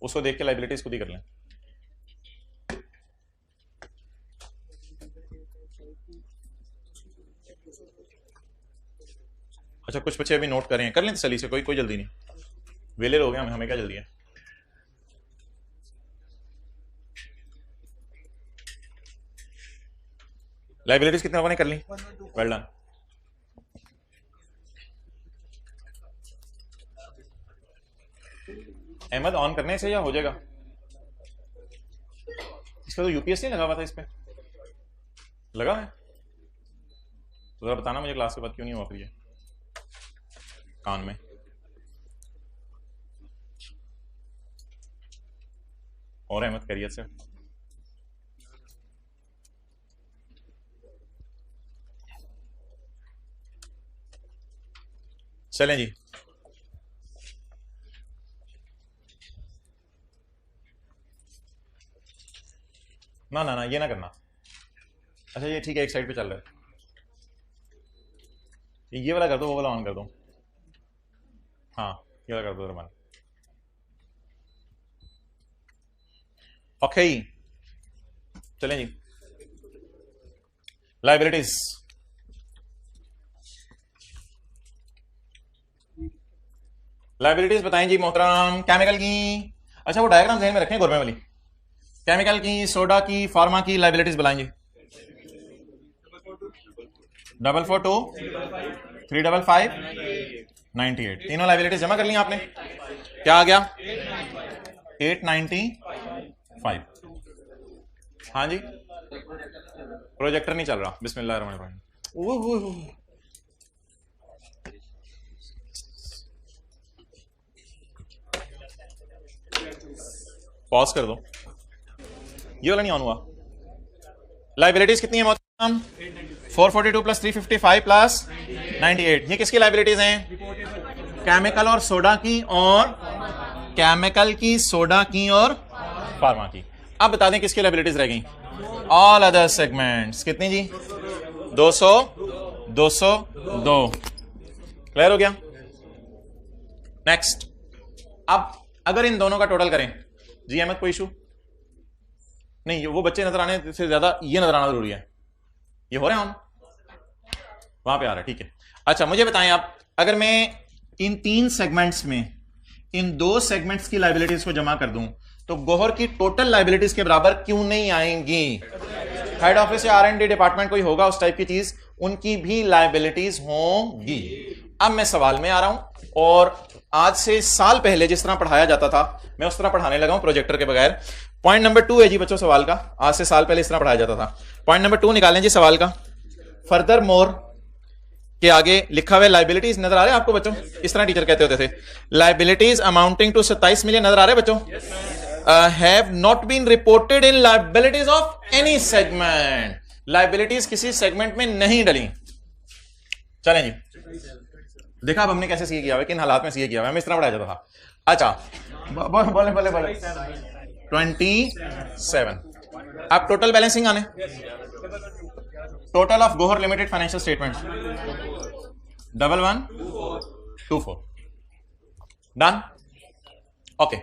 उसको देख के लाइबिलिटीज खुद ही कर लें। अच्छा, कुछ बच्चे अभी नोट करें, कर लें तसल्ली से, कोई जल्दी नहीं, वेले हो गए हमें क्या जल्दी है। लाइबिलिटीज कितने लोगों ने कर ली? Well done. अहमद ऑन करने से या हो जाएगा? इसका तो यूपीएस नहीं लगा हुआ था, इस पे लगा है तो जरा बताना मुझे क्लास के बाद क्यों नहीं हुआ फिर ये कान में। और अहमद करियर से चलें जी। ना ना ना, ये ना करना। अच्छा ये ठीक है, एक साइड पे चल रहा है, ये वाला कर दो, वो वाला ऑन कर दो। हाँ ये वाला कर दो रमान। ओके चलें जी। लाइबिलिटीज, लाइबिलिटीज बताएं जी मोहतरम। केमिकल की, अच्छा वो डायग्राम ध्यान में रखें, गोरमे वाली। केमिकल की, सोडा की, फार्मा की लाइबिलिटीज बताएंगे। 442 355 98, तीनों लाइबिलिटीज जमा कर ली आपने। क्या आ गया? 895। हाँ जी, प्रोजेक्टर नहीं चल रहा। बिस्मिल्लाहिर्रहमानिर्रहीम। पॉज कर दो, ये वाला नहीं ऑन हुआ। लाइबिलिटीज कितनी है मोहतरम? 442 प्लस 355 प्लस 98। ये किसकी लाइबिलिटीज हैं? केमिकल और सोडा की, और केमिकल की, सोडा की और फार्मा की। अब बता दें किसकी लाइबिलिटीज रह गई? All other segments. कितनी जी? 200 202। क्लियर हो गया? नेक्स्ट, अब अगर इन दोनों का टोटल करें जी अहमद, कोई इशू नहीं, वो बच्चे नजर आने से ज्यादा ये नजर आना जरूरी है। ये हो रहे हैं हम वहां पे आ रहा है, ठीक है। अच्छा मुझे बताएं आप, अगर मैं इन 3 सेगमेंट्स में इन 2 सेगमेंट्स की लाइबिलिटीज को जमा कर दूं तो गौहर की टोटल लाइबिलिटीज के बराबर क्यों नहीं आएंगी? हेड ऑफिस या R&D डिपार्टमेंट कोई होगा उस टाइप की चीज, उनकी भी लाइबिलिटीज होंगी। अब मैं सवाल में आ रहा हूं, और आज से साल पहले जिस तरह पढ़ाया जाता था मैं उस तरह पढ़ाने लगा हूं प्रोजेक्टर के बगैर। पॉइंट नंबर 2 है जी बच्चों सवाल का, आज से साल पहले इस तरह पढ़ाया जाता था। पॉइंट नंबर 2 निकालें जी सवाल का। फर्दर मोर के आगे लिखा हुआ लाइबिलिटीज नजर आ रहे हैं आपको बच्चों? इस तरह टीचर कहते होते थे, लाइबिलिटीज अमाउंटिंग टू 27 मिलियन नजर आ रहे हैं बच्चों? Have not been reported in liabilities of any segment. Liabilities किसी सेगमेंट में नहीं डली। चलें जी, देखा अब हमने कैसे सीए किया हुआ, किन हालात में सीए किया हुआ, हमें इस तरह पढ़ाया जाता था। अच्छा बोले बोले बोले 27। अब टोटल बैलेंसिंग आने, total of Gohar limited financial statement 1124। Done, okay.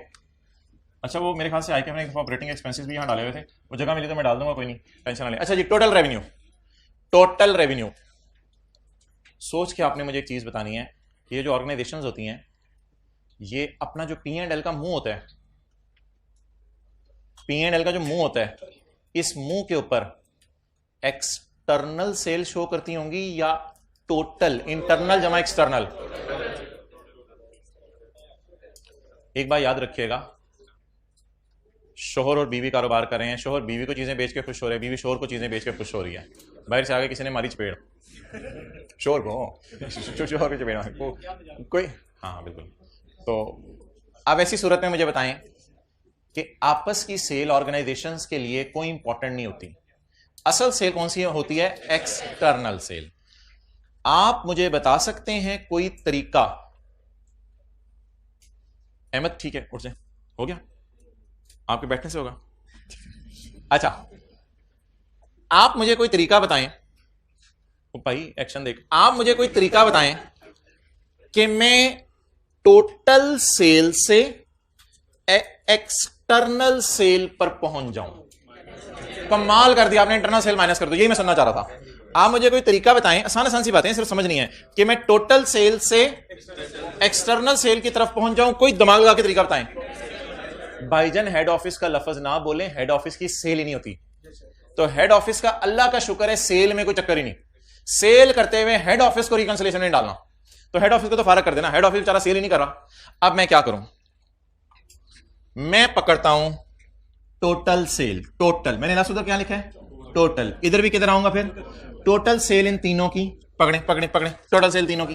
अच्छा वो मेरे ख्याल से आई के हमने ऑपरेटिंग एक्सपेंसेस भी यहां डाले हुए थे, वो जगह मिली तो मैं डाल दूंगा, कोई नहीं टेंशन ना ले। अच्छा जी, टोटल रेवेन्यू, टोटल रेवेन्यू। सोच के आपने मुझे एक चीज बतानी है, ये जो ऑर्गेनाइजेशंस होती हैं ये अपना जो P&L का मुंह होता है, P&L का जो मुंह होता है, इस मुंह के ऊपर एक्सटर्नल सेल शो करती होंगी या टोटल? इंटरनल जमा एक्सटर्नल। एक बात याद रखिएगा, शोहर और बीवी कारोबार कर रहे हैं, शोहर बीवी को चीजें बेच के खुश हो रहे हैं, बीवी शोहर को चीजें बेच के खुश हो रही है। बाहर से आगे किसी ने मारी चपेड़, शोहर को शोहर की चपेड़ कोई, हाँ बिल्कुल। तो अब ऐसी सूरत में मुझे बताएं कि आपस की सेल ऑर्गेनाइजेशंस के लिए कोई इंपॉर्टेंट नहीं होती। असल सेल कौन सी होती है? External sale. आप मुझे बता सकते हैं कोई तरीका? अहमद ठीक है, उठ जाए, हो गया, आपके बैठने से होगा। अच्छा आप मुझे कोई तरीका बताएं, भाई एक्शन देख, आप मुझे कोई तरीका बताएं कि मैं टोटल सेल से एक्सटर्नल सेल पर पहुंच जाऊं। कमाल कर दिया आपने, इंटरनल सेल माइनस कर दो, यही मैं सुनना चाह रहा था। आप मुझे कोई तरीका बताएं, आसान आसान सी बातें सिर्फ समझनी है कि मैं टोटल सेल से एक्सटर्नल सेल की तरफ पहुंच जाऊं, कोई दिमाग लगा के तरीका बताएं। भाईजान हेड ऑफिस का लफ्ज ना बोले, हेड ऑफिस की सेल ही नहीं होती। तो हेड ऑफिस का अल्लाह का शुक्र है सेल में कोई चक्कर ही नहीं। सेल करते हुए हेड ऑफिस को रिकंसिलिएशन में डालना, तो हेड ऑफिस को तो फारग कर देना। हेड ऑफिस बेचारा सेल ही नहीं कर रहा। अब मैं क्या करूं, मैं पकड़ता हूं टोटल सेल। टोटल मैंने लास्ट उधर क्या लिखा है, टोटल। इधर भी किधर आऊंगा फिर, टोटल सेल इन तीनों की। पकड़े पकड़े पकड़े, टोटल सेल तीनों की,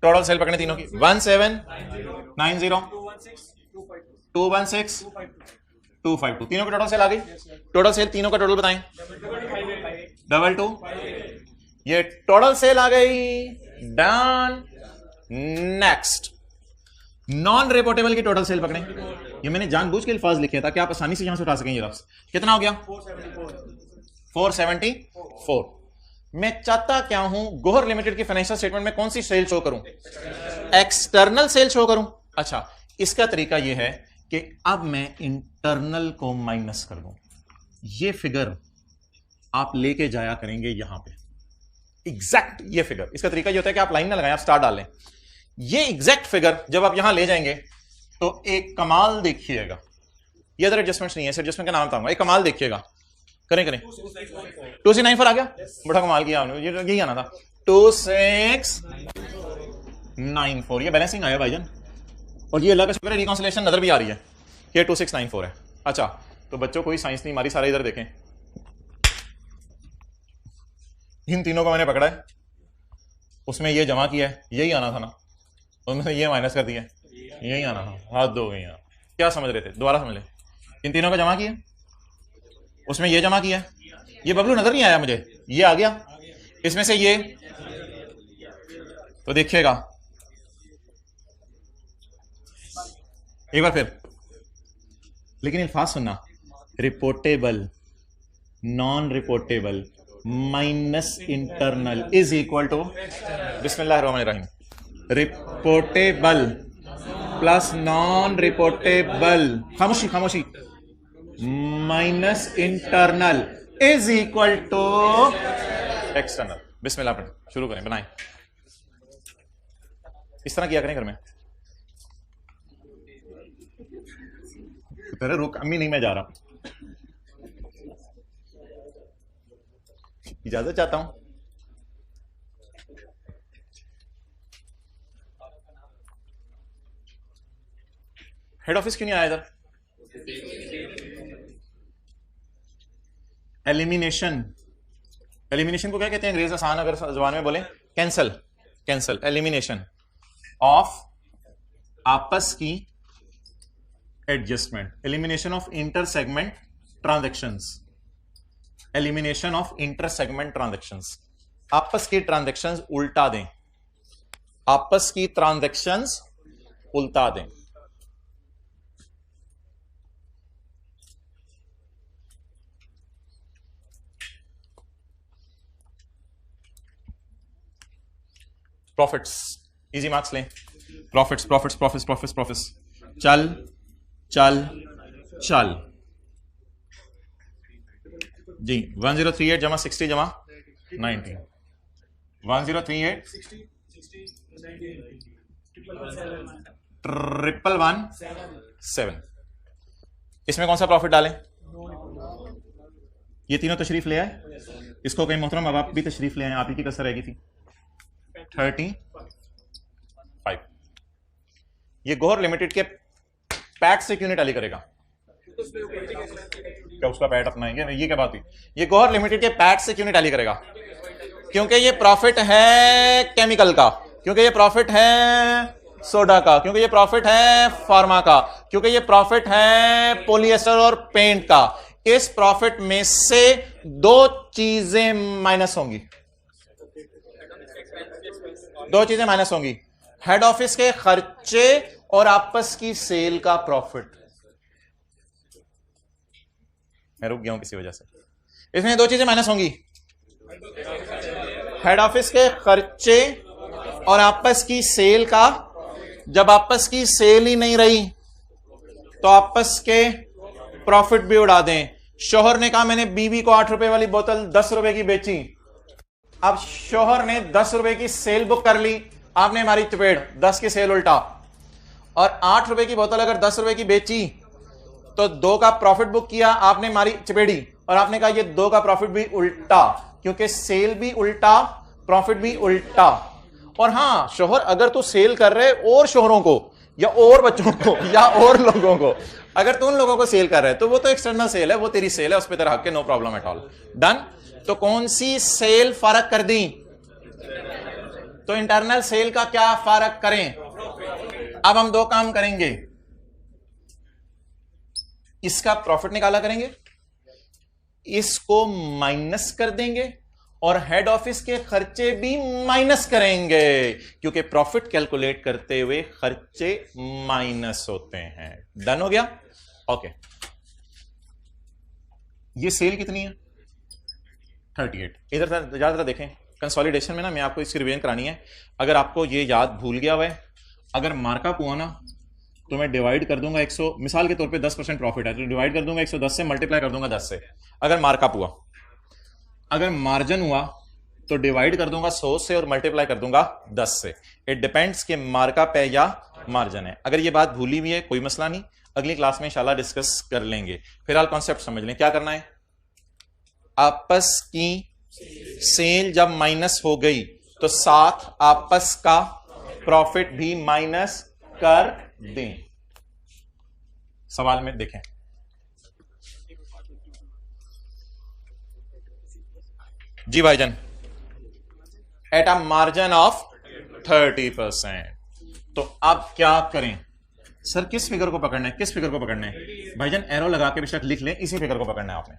टोटल सेल पकड़े तीनों की। 1790 216 252, तीनों की टोटल सेल आ गई। टोटल सेल तीनों का टोटल बताएं, 22। ये टोटल सेल आ गई। डन। नेक्स्ट, नॉन रिपोर्टेबल की टोटल सेल पकड़ें। ये मैंने जानबूझ के अल्फाज लिखे ताकि आप आसानी से यहां से उठा सकें। ये लफ्ज कितना हो गया, 474। मैं चाहता क्या हूं, गोहर लिमिटेड की फाइनेंशियल स्टेटमेंट में कौन सी सेल शो करूं, एक्सटर्नल सेल शो करूं। अच्छा, इसका तरीका यह है कि अब मैं इंटरनल को माइनस कर दूं। ये फिगर आप लेके जाया करेंगे यहां पे, एग्जैक्ट ये फिगर। इसका तरीका ये होता है कि आप लाइन ना लगाएं, आप स्टार डाल लें। ये एग्जैक्ट फिगर जब आप यहां ले जाएंगे तो एक कमाल देखिएगा। ये अदर एडजस्टमेंट्स नहीं है, एडजस्टमेंट का नाम बताऊंगा। एक कमाल देखिएगा, करें करें। 2694 आ गया, बड़ा कमाल किया आपने, यही आना था 2694। ये बैलेंसिंग आया भाईजान, और ये अल्लाह का शुक्र है रिकॉन्सिलेशन नजर भी आ रही है, ये 2694 है। अच्छा, तो बच्चों कोई साइंस नहीं मारी, सारे इधर देखें। इन तीनों को मैंने पकड़ा है, उसमें ये जमा किया है, यही आना था ना, उसमें से ये माइनस कर दिया, यही आना था। हाथ दो गई। क्या समझ रहे थे, दोबारा समझ ले। इन तीनों का जमा किया, उसमें ये जमा किया, ये बबलू नजर नहीं आया मुझे, ये आ गया। इसमें से ये, तो देखिएगा एक बार फिर, लेकिन अल्फाज सुनना, reportable, non reportable minus internal is equal to बिस्मिल्लाहिर्रहमानिर्रहीम, रिपोर्टेबल प्लस नॉन रिपोर्टेबल, खामोशी खामोशी, minus internal is equal to external. बिस्मिल्लाह पढ़ें, शुरू करें, बनाएं। इस तरह किया करें घर में। तेरे रुक, अम्मी नहीं, मैं जा रहा हूं, इजाजत चाहता हूं। हेड ऑफिस क्यों नहीं आया इधर? एलिमिनेशन, एलिमिनेशन को क्या कहते हैं अंग्रेज आसान अगर जबान में बोले, कैंसल, कैंसल, एलिमिनेशन ऑफ आपस की adjustment, elimination of inter segment transactions, elimination of inter segment transactions. आपस की ट्रांजैक्शंस उल्टा दें, आपस की ट्रांजैक्शंस उल्टा दें। प्रॉफिट्स, इजी मार्क्स लें। Profits profits profits profits profits, चल चल चल जी। 1038 जमा 60 जमा 90, 1038 11117। इसमें कौन सा प्रॉफिट डालें? ये तीनों तशरीफ ले आए, इसको कहीं मोहतरम अब आप भी तशरीफ ले आए, आप ही की कसर रहेगी थी। 35। ये गोहर लिमिटेड के पैट से क्यों नहीं टैली करेगा? क्या उसका पैट अपना है? ये क्या बात हुई? ये गोहर लिमिटेड के पैट से क्यों नहीं टैली करेगा? क्योंकि ये प्रॉफिट है केमिकल का, क्योंकि ये प्रॉफिट है सोडा का, क्योंकि ये प्रॉफिट है फार्मा का, क्योंकि ये प्रॉफिट है पॉलिएस्टर और पेंट का। इस प्रॉफिट में से दो चीजें माइनस होंगी, दो चीजें माइनस होंगी, हेड ऑफिस के खर्चे और आपस की सेल का प्रॉफिट। मैं रुक गया हूं किसी वजह से। इसमें दो चीजें माइनस होंगी, हेड ऑफिस के खर्चे और आपस की सेल का जब आपस की सेल ही नहीं रही तो आपस के प्रॉफिट भी उड़ा दें। शोहर ने कहा मैंने बीवी को 8 रुपए वाली बोतल 10 रुपए की बेची। अब शोहर ने 10 रुपए की सेल बुक कर ली, आपने हमारी चपेड़ 10 की सेल उल्टा, और 8 रुपए की बोतल अगर 10 रुपए की बेची तो 2 का प्रॉफिट बुक किया, आपने मारी चपेड़ी और आपने कहा ये 2 का प्रॉफिट भी उल्टा, क्योंकि सेल भी उल्टा प्रॉफिट भी उल्टा। और हां शोहर अगर तू सेल कर रहे और शोहरों को या और बच्चों को या और लोगों को, अगर तू उन लोगों को सेल कर रहे तो वो तो एक्सटर्नल सेल है, वो तेरी सेल है, उस पर तेरा हक है, no problem at all, done. तो कौन सी सेल फर्क कर दी? तो इंटरनल सेल का क्या फर्क करें? अब हम 2 काम करेंगे, इसका प्रॉफिट निकाला करेंगे, इसको माइनस कर देंगे और हेड ऑफिस के खर्चे भी माइनस करेंगे, क्योंकि प्रॉफिट कैलकुलेट करते हुए खर्चे माइनस होते हैं। डन हो गया? ओके। ये सेल कितनी है? 38। इधर ज्यादा देखें, कंसोलिडेशन में ना मैं आपको इसकी रिवीजन करानी है। अगर आपको ये याद भूल गया हुआ है, अगर मार्कअप हुआ ना तो मैं डिवाइड कर दूंगा 100, मिसाल के तौर पे 10% प्रॉफिट है तो डिवाइड कर दूंगा 110 से, मल्टीप्लाई कर दूंगा 10 से, अगर मार्कअप हुआ। अगर मार्जिन हुआ तो डिवाइड कर दूंगा 100 से और मल्टीप्लाई कर दूंगा 10 से। इट डिपेंड्स कि मार्कअप है या मार्जिन है। अगर ये बात भूली हुई है कोई मसला नहीं, अगली क्लास में इंशाल्लाह डिस्कस कर लेंगे। फिलहाल कॉन्सेप्ट समझ लें, क्या करना है। आपस की सेल जब माइनस हो गई तो साथ आपस का प्रॉफिट भी माइनस कर दें। सवाल में देखें, जी भाईजान, एट अ मार्जिन ऑफ 30%। तो अब क्या करें सर? किस फिगर को पकड़ना है? किस फिगर को पकड़ना है भाईजान? एरो लगा के बेशक लिख लें, इसी फिगर को पकड़ना है आपने।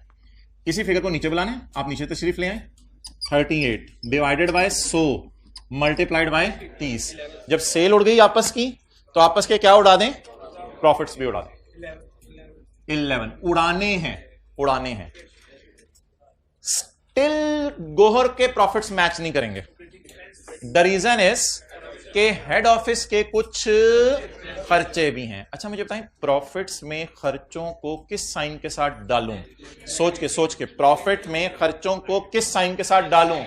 इसी फिगर को नीचे बुलाना है, आप नीचे तशरीफ ले आए। 38 डिवाइडेड बाय 100 मल्टीप्लाइड बाय 30। जब सेल उड़ गई आपस की तो आपस के क्या उड़ा दें? प्रॉफिट्स भी उड़ा दें। 11 उड़ाने हैं, उड़ाने हैं। स्टिल गोहर के प्रॉफिट्स मैच नहीं करेंगे। द रीजन इज के हेड ऑफिस के कुछ खर्चे भी हैं। अच्छा मुझे बताएं, प्रॉफिट्स में खर्चों को किस साइन के साथ डालूं? सोच के प्रॉफिट में खर्चों को किस साइन के साथ डालूं?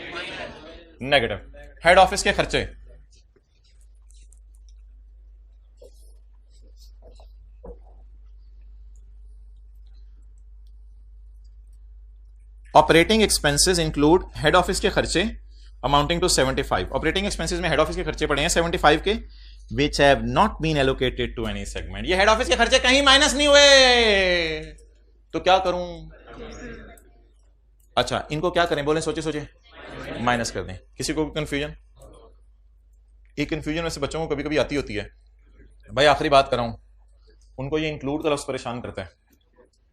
नेगेटिव। हेड ऑफिस के खर्चे, operating expenses include head office के खर्चे अमाउंटिंग टू 75। ऑपरेटिंग एक्सपेंसेस में हेड ऑफिस के खर्चे पड़े हैं 75 के, which have not been allocated to any segment. ये हेड ऑफिस के खर्चे कहीं माइनस नहीं हुए, तो क्या करूं? अच्छा इनको क्या करें? बोले सोचे माइनस कर दें। किसी को कंफ्यूजन? एक कंफ्यूजन वैसे बच्चों को कभी कभी आती होती है भाई, आखिरी बात कर रहा हूं, उनको ये इंक्लूड का लफ्ज परेशान करता है।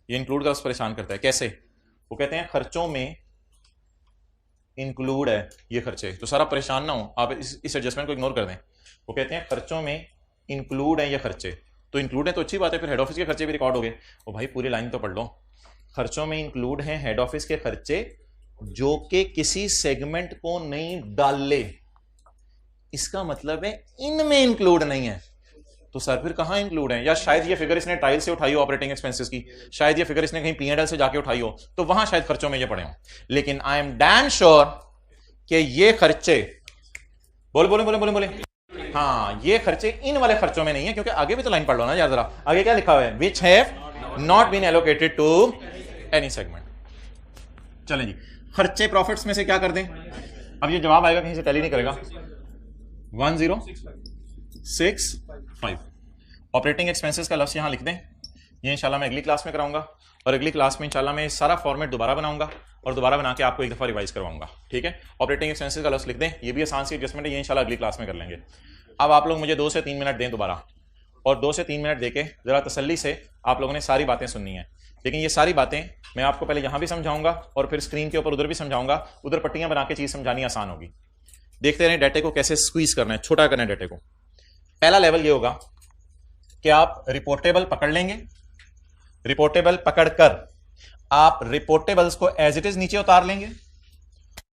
ये इंक्लूड का लफ्ज परेशान करता है। कैसे? वो कहते हैं खर्चों में इंक्लूड है ये खर्चे, तो सारा परेशान ना हो आप, इस एडजस्टमेंट को इग्नोर कर दें। वो कहते हैं खर्चों में इंक्लूड है ये खर्चे, तो इंक्लूड है तो अच्छी बात है, फिर हेड ऑफिस के खर्चे भी रिकॉर्ड हो गए। वो भाई पूरी लाइन तो पढ़ लो। खर्चों में इंक्लूड है हेड ऑफिस के खर्चे जो कि किसी सेगमेंट को नहीं डाले, इसका मतलब है इनमें इंक्लूड नहीं है। तो सर फिर कहां इंक्लूड है? या शायद ये फिगर इसने टाइल से उठाई हो ऑपरेटिंग एक्सपेंसेस की, शायद ये फिगर इसने कहीं P&L से जाके उठाई हो, तो वहां शायद खर्चों में ये पड़े हो। लेकिन आई एम डैम श्योर कि ये खर्चे बोले हाँ, ये खर्चे इन वाले खर्चों में नहीं है, क्योंकि आगे भी तो लाइन पढ़ लो ना यार जरा। आगे क्या लिखा हुआ है? Which have not been allocated to any segment. चलें जी, खर्चे प्रॉफिट्स में से क्या कर दें? अब ये जवाब आएगा, कहीं से टैली नहीं करेगा। 1065। ऑपरेटिंग एक्सपेंसेस का लफ्ज यहां लिख दें। ये इंशाल्लाह मैं अगली क्लास में कराऊंगा, और अगली क्लास में इंशाल्लाह मैं सारा फॉर्मेट दोबारा बनाऊंगा और दोबारा बना के आपको एक दफा रिवाइज करवाऊंगा। ठीक है, ऑपरेटिंग एक्सपेंसेस का लफ्ज लिख दें। ये भी आसान सी एडजस्टमेंट है, ये इंशाल्लाह अगली क्लास में कर लेंगे। अब आप लोग मुझे 2 से 3 मिनट दें दोबारा, और 2 से 3 मिनट देके जरा तसल्ली से आप लोगों ने सारी बातें सुननी है। लेकिन ये सारी बातें मैं आपको पहले यहां भी समझाऊंगा और फिर स्क्रीन के ऊपर उधर भी समझाऊंगा। उधर पट्टियां बना के चीज समझानी आसान होगी। देखते रहें डाटे को कैसे स्क्वीज करना है, छोटा करना है डाटे को। पहला लेवल ये होगा कि आप रिपोर्टेबल पकड़ लेंगे। रिपोर्टेबल पकड़कर आप रिपोर्टेबल्स को एज इट इज नीचे उतार लेंगे,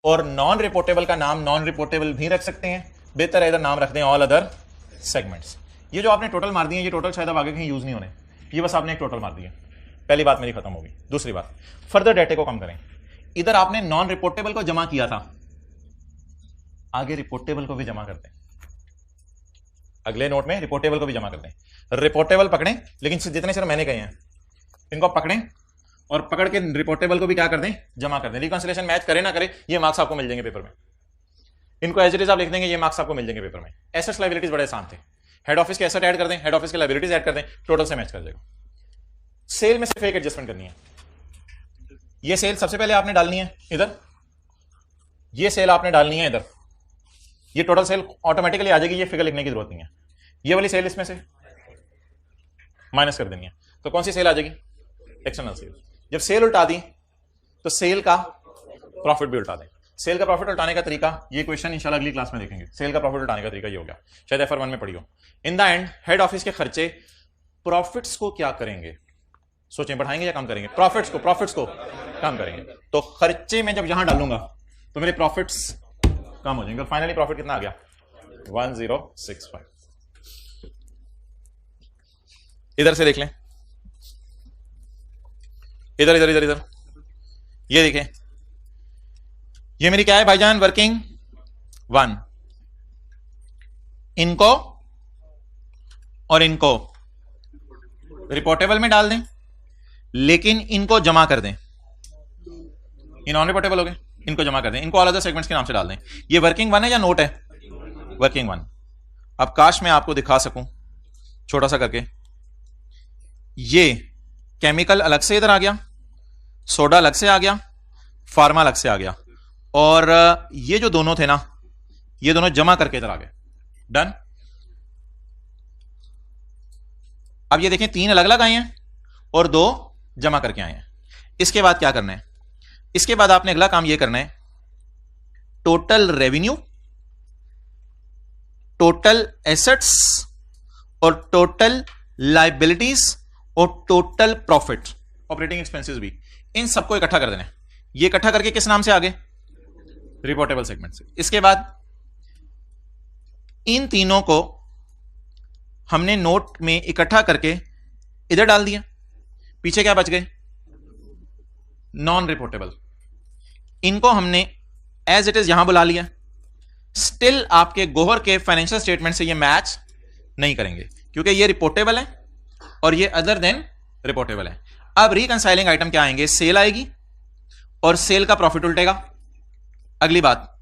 और नॉन रिपोर्टेबल का नाम नॉन रिपोर्टेबल भी रख सकते हैं। बेहतर है इधर नाम रख दें ऑल अदर सेगमेंट्स। ये जो आपने टोटल मार दिए, ये टोटल शायद अब आगे कहीं यूज नहीं होने, ये बस आपने एक टोटल मार दिया। पहली बात मेरी खत्म होगी। दूसरी बात, फर्दर डेटे को कम करें। इधर आपने नॉन रिपोर्टेबल को जमा किया था, आगे रिपोर्टेबल को भी जमा करते हैं, अगले नोट में रिपोर्टेबल को भी जमा करते हैं। रिपोर्टेबल पकड़ें, लेकिन जितने सिर्फ मैंने कहे हैं इनको पकड़ें और पकड़ के रिपोर्टेबल को भी क्या कर दें, जमा कर दें। रिकंसिलिएशन मैच करे ना करे, ये मार्क्स आपको मिल जाएंगे पेपर में। इनको एज इट इज आप लिख देंगे, ये मार्क्स आपको मिल जाएंगे पेपर में। एसेट्स लायबिलिटीज बड़े आसान थे, हेड ऑफिस के एसेट ऐड कर दें, हेड ऑफिस के लायबिलिटीज ऐड कर दें, टोटल से मैच कर देगा। सेल में सिर्फ एक एडजस्टमेंट करनी है। ये सेल सबसे पहले आपने डालनी है इधर, ये सेल आपने डालनी है इधर, ये टोटल सेल ऑटोमेटिकली आ जाएगी, ये फिगर लिखने की जरूरत नहीं है। ये वाली सेल इसमें से माइनस कर देनी है, तो कौन सी सेल आ जाएगी, एक्सटर्नल सेल। जब सेल उल्टा दी तो सेल का प्रॉफिट भी उल्टा दें। सेल का प्रॉफिट उल्टाने का तरीका, ये क्वेश्चन इंशाल्लाह अगली क्लास में देखेंगे। सेल का प्रॉफिट उल्टाने का तरीका ये हो गया, शायद FR1 में पढ़ी हो। In the end head office के खर्चे प्रॉफिट्स को क्या करेंगे, सोचें बढ़ाएंगे या कम करेंगे, प्रॉफिट्स को कम करेंगे। तो खर्चे में जब यहां डालूंगा तो मेरे प्रॉफिट्स कम हो जाएंगे और फाइनली प्रॉफिट कितना आ गया, 1065। इधर से देख लें, इधर इधर इधर इधर, ये देखें, ये मेरी क्या है भाईजान, वर्किंग 1। इनको और इनको रिपोर्टेबल में डाल दें, लेकिन इनको जमा कर दें। ये नॉन रिपोर्टेबल हो गए, इनको जमा कर दें, इनको ऑल अदर सेगमेंट्स के नाम से डाल दें। ये वर्किंग 1 है या नोट है, वर्किंग 1। अब काश मैं आपको दिखा सकूं छोटा सा करके, ये केमिकल अलग से इधर आ गया, सोडा अलग से आ गया, फार्मा अलग से आ गया, और ये जो दोनों थे ना, ये दोनों जमा करके इधर आ गए। डन। अब ये देखें, 3 अलग अलग आए हैं और 2 जमा करके आए हैं। इसके बाद क्या करना है, इसके बाद आपने अगला काम ये करना है, टोटल रेवेन्यू, टोटल एसेट्स और टोटल लायबिलिटीज और टोटल प्रॉफिट, ऑपरेटिंग एक्सपेंसेस भी, इन सबको इकट्ठा कर देना है। ये इकट्ठा करके किस नाम से आगे, रिपोर्टेबल सेगमेंट से। इसके बाद इन तीनों को हमने नोट में इकट्ठा करके इधर डाल दिया। पीछे क्या बच गए, नॉन रिपोर्टेबल, इनको हमने एज इट इज यहां बुला लिया। स्टिल आपके गोहर के फाइनेंशियल स्टेटमेंट से ये मैच नहीं करेंगे, क्योंकि ये रिपोर्टेबल है और ये अदर देन रिपोर्टेबल है। अब रिकंसाइलिंग आइटम क्या आएंगे, सेल आएगी और सेल का प्रॉफिट उल्टेगा। अगली बात,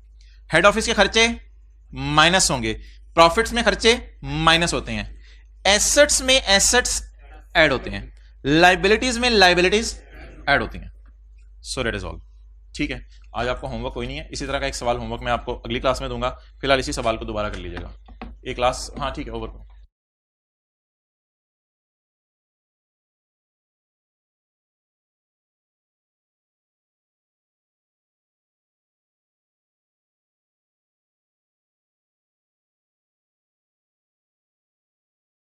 हेड ऑफिस के खर्चे माइनस होंगे, प्रॉफिट्स में खर्चे माइनस होते हैं, एसेट्स में एसेट्स ऐड होते हैं, लायबिलिटीज में लायबिलिटीज ऐड होती हैं। So that is all. ठीक है, आज आपको होमवर्क कोई नहीं है। इसी तरह का एक सवाल होमवर्क मैं आपको अगली क्लास में दूंगा। फिलहाल इसी सवाल को दोबारा कर लीजिएगा। एक क्लास, हाँ ठीक है, ओवर।